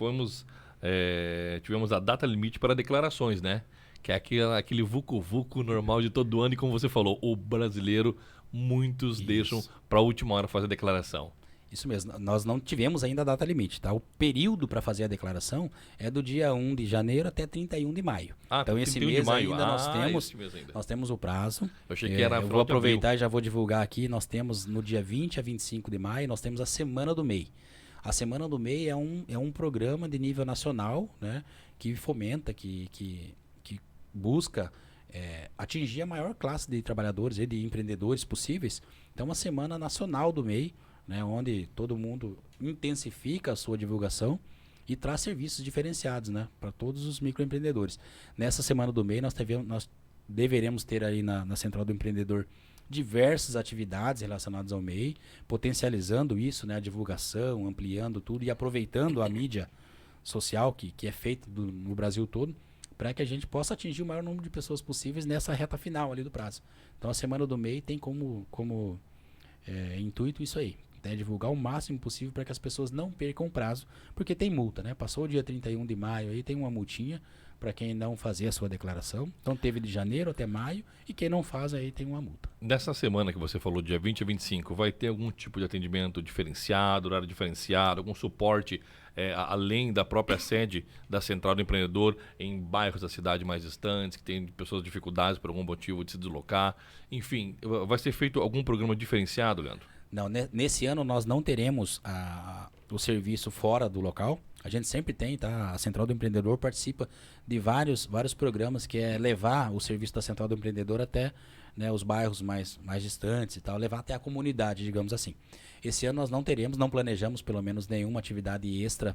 tivemos a data limite para declarações, né? Que é aquele vucu-vucu normal de todo ano e, como você falou, o brasileiro, muitos deixam para a última hora fazer a declaração. Isso mesmo. Nós não tivemos ainda a data limite, tá? O período para fazer a declaração é do dia 1 de janeiro até 31 de maio. Então, esse 31 de mês maio. ainda esse mês ainda. nós temos o prazo. Eu achei que era Eu final vou de abril. aproveitar e já vou divulgar aqui. Nós temos no dia 20 a 25 de maio, nós temos a Semana do MEI. A Semana do MEI é um programa de nível nacional, né, que fomenta, que busca atingir a maior classe de trabalhadores e de empreendedores possíveis. Então, uma Semana Nacional do MEI, né, onde todo mundo intensifica a sua divulgação e traz serviços diferenciados, né, para todos os microempreendedores. Nessa Semana do MEI, nós deveremos ter aí na Central do Empreendedor diversas atividades relacionadas ao MEI, potencializando isso, né, a divulgação, ampliando tudo e aproveitando a mídia social que é feita no Brasil todo, para que a gente possa atingir o maior número de pessoas possíveis nessa reta final ali do prazo. Então, a Semana do MEI tem como intuito isso aí, né, divulgar o máximo possível para que as pessoas não percam o prazo, porque tem multa, né? Passou o dia 31 de maio, aí tem uma multinha para quem não fazer a sua declaração. Então, teve de janeiro até maio, e quem não faz aí tem uma multa. Nessa semana que você falou, dia 20 a 25, vai ter algum tipo de atendimento diferenciado, horário diferenciado, algum suporte além da própria sede da Central do Empreendedor em bairros da cidade mais distantes, que tem pessoas com dificuldades por algum motivo de se deslocar? Enfim, vai ser feito algum programa diferenciado, Leandro? Não, nesse ano nós não teremos o serviço fora do local. A gente sempre tem, tá? A Central do Empreendedor participa de vários programas que é levar o serviço da Central do Empreendedor até, né, os bairros mais distantes e tal, levar até a comunidade, digamos assim. Esse ano nós não planejamos pelo menos nenhuma atividade extra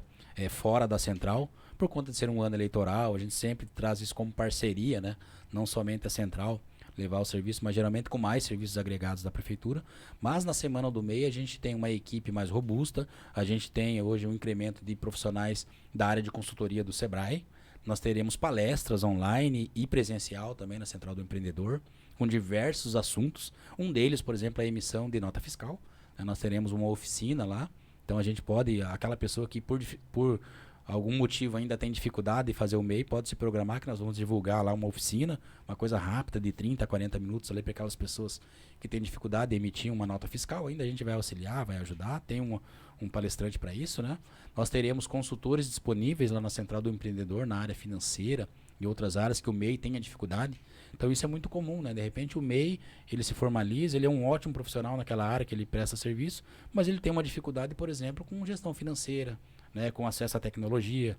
fora da Central, por conta de ser um ano eleitoral. A gente sempre traz isso como parceria, né? Não somente a Central levar o serviço, mas geralmente com mais serviços agregados da Prefeitura. Mas na Semana do MEI a gente tem uma equipe mais robusta, a gente tem hoje um incremento de profissionais da área de consultoria do Sebrae. Nós teremos palestras online e presencial também na Central do Empreendedor, com diversos assuntos. Um deles, por exemplo, é a emissão de nota fiscal. Nós teremos uma oficina lá, então a gente pode, aquela pessoa que por algum motivo ainda tem dificuldade de fazer o MEI, pode se programar que nós vamos divulgar lá uma oficina, uma coisa rápida de 30 a 40 minutos ali para aquelas pessoas que têm dificuldade de emitir uma nota fiscal. Ainda a gente vai auxiliar, vai ajudar, tem um palestrante para isso, né? Nós teremos consultores disponíveis lá na Central do Empreendedor, na área financeira e outras áreas que o MEI tenha dificuldade. Então isso é muito comum, né? De repente o MEI, ele se formaliza, ele é um ótimo profissional naquela área que ele presta serviço, mas ele tem uma dificuldade, por exemplo, com gestão financeira, né, com acesso à tecnologia,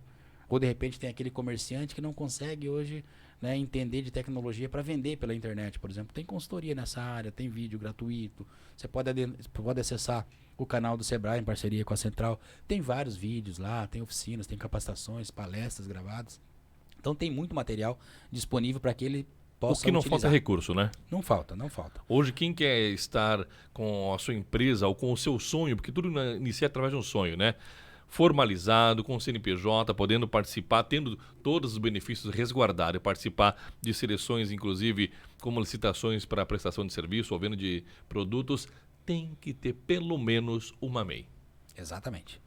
ou de repente tem aquele comerciante que não consegue hoje, né, entender de tecnologia para vender pela internet, por exemplo. Tem consultoria nessa área, tem vídeo gratuito, você pode acessar o canal do Sebrae em parceria com a Central, tem vários vídeos lá, tem oficinas, tem capacitações, palestras gravadas, então tem muito material disponível para que ele possa O que não utilizar. falta é recurso, né? Não falta. Hoje, quem quer estar com a sua empresa ou com o seu sonho, porque tudo inicia através de um sonho, né? Formalizado, com CNPJ, podendo participar, tendo todos os benefícios resguardados, participar de seleções, inclusive como licitações para prestação de serviço ou venda de produtos, tem que ter pelo menos uma MEI. Exatamente.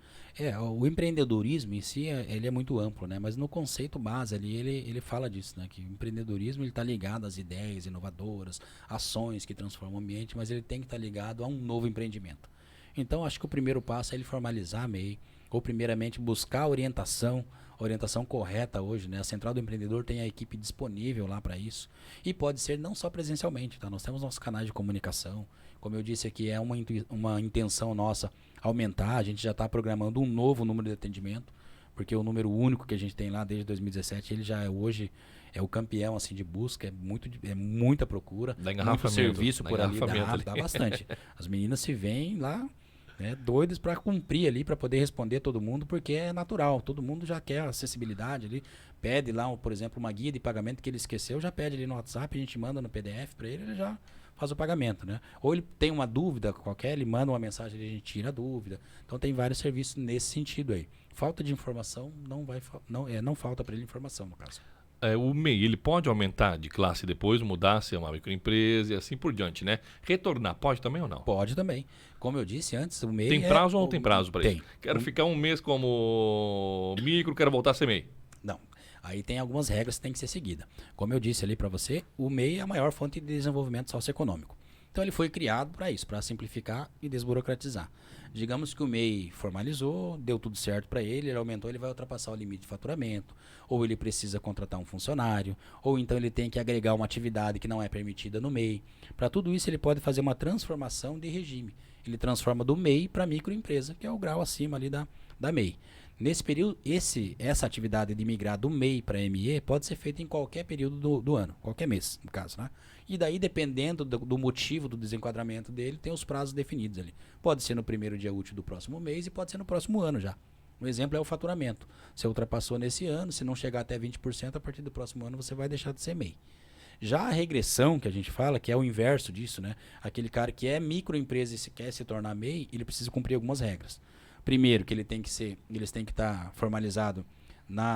O empreendedorismo em si, ele é muito amplo, né? Mas no conceito base ali, ele fala disso, né? Que o empreendedorismo está ligado às ideias inovadoras, ações que transformam o ambiente, mas ele tem que estar ligado a um novo empreendimento. Então, acho que o primeiro passo é ele formalizar a MEI, ou primeiramente buscar a orientação correta hoje, né? A Central do Empreendedor tem a equipe disponível lá para isso, e pode ser não só presencialmente, tá? Nós temos nossos canais de comunicação, como eu disse aqui, é uma intenção nossa aumentar. A gente já está programando um novo número de atendimento, porque o número único que a gente tem lá desde 2017, ele já hoje é o campeão assim de busca, é muita procura, muito serviço por ali, dá bastante. As meninas se veem lá, né, doidas para cumprir ali, para poder responder todo mundo, porque é natural, todo mundo já quer acessibilidade ali, pede lá, por exemplo, uma guia de pagamento que ele esqueceu, já pede ali no WhatsApp, a gente manda no PDF para ele já faz o pagamento, né? Ou ele tem uma dúvida qualquer, ele manda uma mensagem e a gente tira a dúvida. Então tem vários serviços nesse sentido aí. Falta de informação não falta para ele informação, no caso. O MEI, ele pode aumentar de classe depois, mudar, ser uma microempresa e assim por diante, né? Retornar, pode também ou não? Pode também. Como eu disse antes, o MEI tem prazo ou não tem prazo para isso? Tem. Quero ficar um mês como micro, quero voltar a ser MEI. Não. Aí tem algumas regras que tem que ser seguida. Como eu disse ali para você, o MEI é a maior fonte de desenvolvimento socioeconômico. Então ele foi criado para isso, para simplificar e desburocratizar. Digamos que o MEI formalizou, deu tudo certo para ele aumentou, ele vai ultrapassar o limite de faturamento, ou ele precisa contratar um funcionário, ou então ele tem que agregar uma atividade que não é permitida no MEI. Para tudo isso, ele pode fazer uma transformação de regime. Ele transforma do MEI para microempresa, que é o grau acima ali da MEI. Nesse período, essa atividade de migrar do MEI para ME pode ser feita em qualquer período do ano, qualquer mês, no caso, né? E daí, dependendo do motivo do desenquadramento dele, tem os prazos definidos ali. Pode ser no primeiro dia útil do próximo mês e pode ser no próximo ano já. Um exemplo é o faturamento. Você ultrapassou nesse ano, se não chegar até 20%, a partir do próximo ano você vai deixar de ser MEI. Já a regressão, que a gente fala, que é o inverso disso, né? Aquele cara que é microempresa e quer se tornar MEI, ele precisa cumprir algumas regras. Primeiro, que eles têm que estar formalizado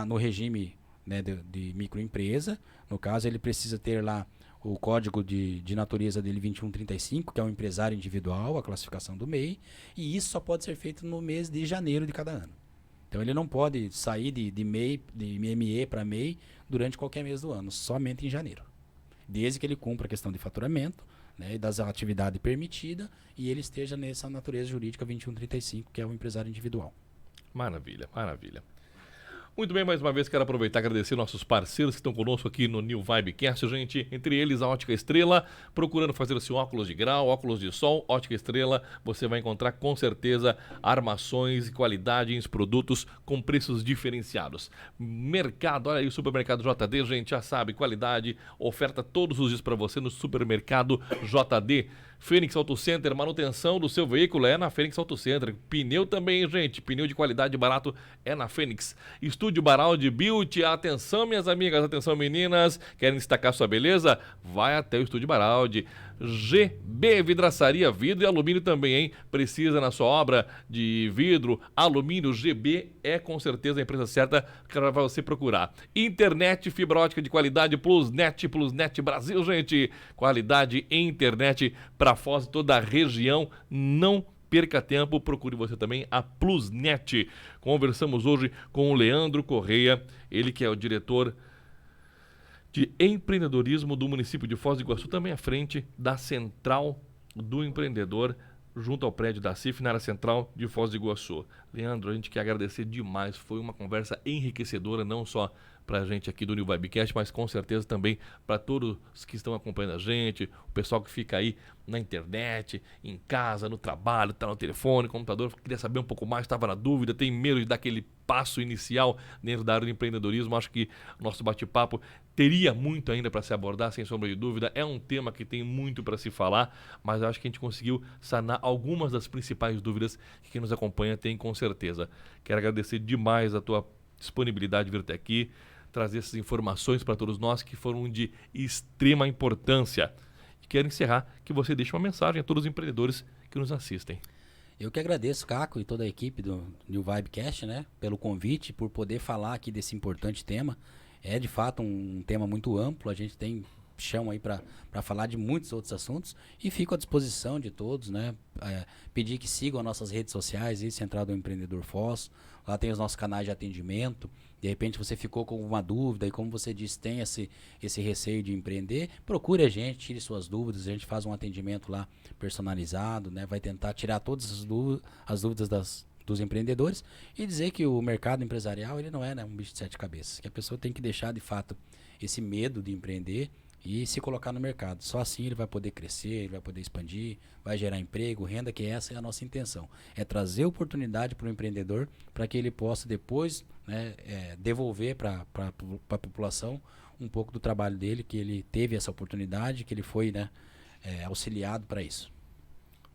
no regime, né, de microempresa. No caso, ele precisa ter lá o código de natureza dele 2135, que é um empresário individual, a classificação do MEI, e isso só pode ser feito no mês de janeiro de cada ano. Então ele não pode sair de MEI, de ME para MEI durante qualquer mês do ano, somente em janeiro. Desde que ele cumpra a questão de faturamento, né, e das atividades permitidas, e ele esteja nessa natureza jurídica 2135, que é o empresário individual. Maravilha, maravilha. Muito bem, mais uma vez quero aproveitar e agradecer nossos parceiros que estão conosco aqui no New Vibecast, gente. Entre eles, a Ótica Estrela, procurando fazer o seu óculos de grau, óculos de sol, Ótica Estrela, você vai encontrar com certeza armações e qualidade em produtos com preços diferenciados. Mercado, olha aí o Supermercado JD, gente, já sabe, qualidade, oferta todos os dias para você no Supermercado JD. Fênix Auto Center, manutenção do seu veículo é na Fênix Auto Center. Pneu também, gente. Pneu de qualidade barato é na Fênix. Estúdio Baraldi Beauty. Atenção, minhas amigas. Atenção, meninas. Querem destacar sua beleza? Vai até o Estúdio Baraldi. GB Vidraçaria, vidro e alumínio também, hein? Precisa na sua obra de vidro, alumínio, GB é com certeza a empresa certa para você procurar. Internet fibra ótica de qualidade, Plusnet Brasil, gente. Qualidade em internet para Foz e toda a região. Não perca tempo, procure você também a Plusnet. Conversamos hoje com o Leandro Correia, ele que é o diretor de empreendedorismo do município de Foz do Iguaçu, também à frente da Central do Empreendedor, junto ao prédio da CIF, na área central de Foz do Iguaçu. Leandro, a gente quer agradecer demais, foi uma conversa enriquecedora, não só para a gente aqui do New Vibecast, mas com certeza também para todos que estão acompanhando a gente, o pessoal que fica aí na internet, em casa, no trabalho, está no telefone, computador, queria saber um pouco mais, estava na dúvida, tem medo de dar aquele passo inicial dentro da área do empreendedorismo. Acho que o nosso bate-papo teria muito ainda para se abordar, sem sombra de dúvida. É um tema que tem muito para se falar, mas acho que a gente conseguiu sanar algumas das principais dúvidas que quem nos acompanha tem, com certeza. Quero agradecer demais a tua disponibilidade de vir até aqui, trazer essas informações para todos nós que foram de extrema importância. E quero encerrar que você deixe uma mensagem a todos os empreendedores que nos assistem. Eu que agradeço, Caco, e toda a equipe do New Vibecast, né, pelo convite, por poder falar aqui desse importante tema. É, de fato, um tema muito amplo, a gente tem chão aí para falar de muitos outros assuntos, e fico à disposição de todos, né, pedir que sigam as nossas redes sociais, aí, Central do Empreendedor Foz, lá tem os nossos canais de atendimento. De repente você ficou com uma dúvida e, como você disse, tem esse receio de empreender, procure a gente, tire suas dúvidas, a gente faz um atendimento lá personalizado, né? Vai tentar tirar todas as dúvidas dos empreendedores e dizer que o mercado empresarial ele não é, né, um bicho de sete cabeças, que a pessoa tem que deixar de fato esse medo de empreender e se colocar no mercado. Só assim ele vai poder crescer, ele vai poder expandir, vai gerar emprego, renda, que essa é a nossa intenção. É trazer oportunidade para o empreendedor para que ele possa depois, né, devolver para a população um pouco do trabalho dele, que ele teve essa oportunidade, que ele foi, né, auxiliado para isso.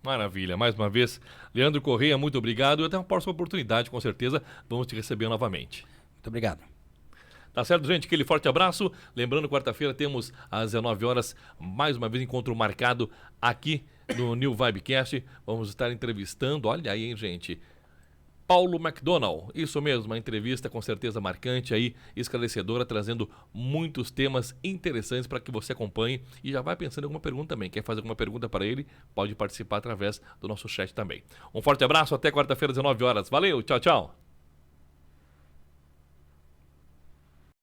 Maravilha. Mais uma vez, Leandro Correia, muito obrigado. E até uma próxima oportunidade, com certeza, vamos te receber novamente. Muito obrigado. Tá certo, gente? Aquele forte abraço. Lembrando, quarta-feira temos às 19 horas mais uma vez encontro marcado aqui no New Vibecast. Vamos estar entrevistando, olha aí, hein, gente, Paulo McDonald. Isso mesmo, uma entrevista com certeza marcante aí, esclarecedora, trazendo muitos temas interessantes para que você acompanhe e já vai pensando em alguma pergunta também. Quer fazer alguma pergunta para ele? Pode participar através do nosso chat também. Um forte abraço, até quarta-feira às 19 horas. Valeu, tchau, tchau.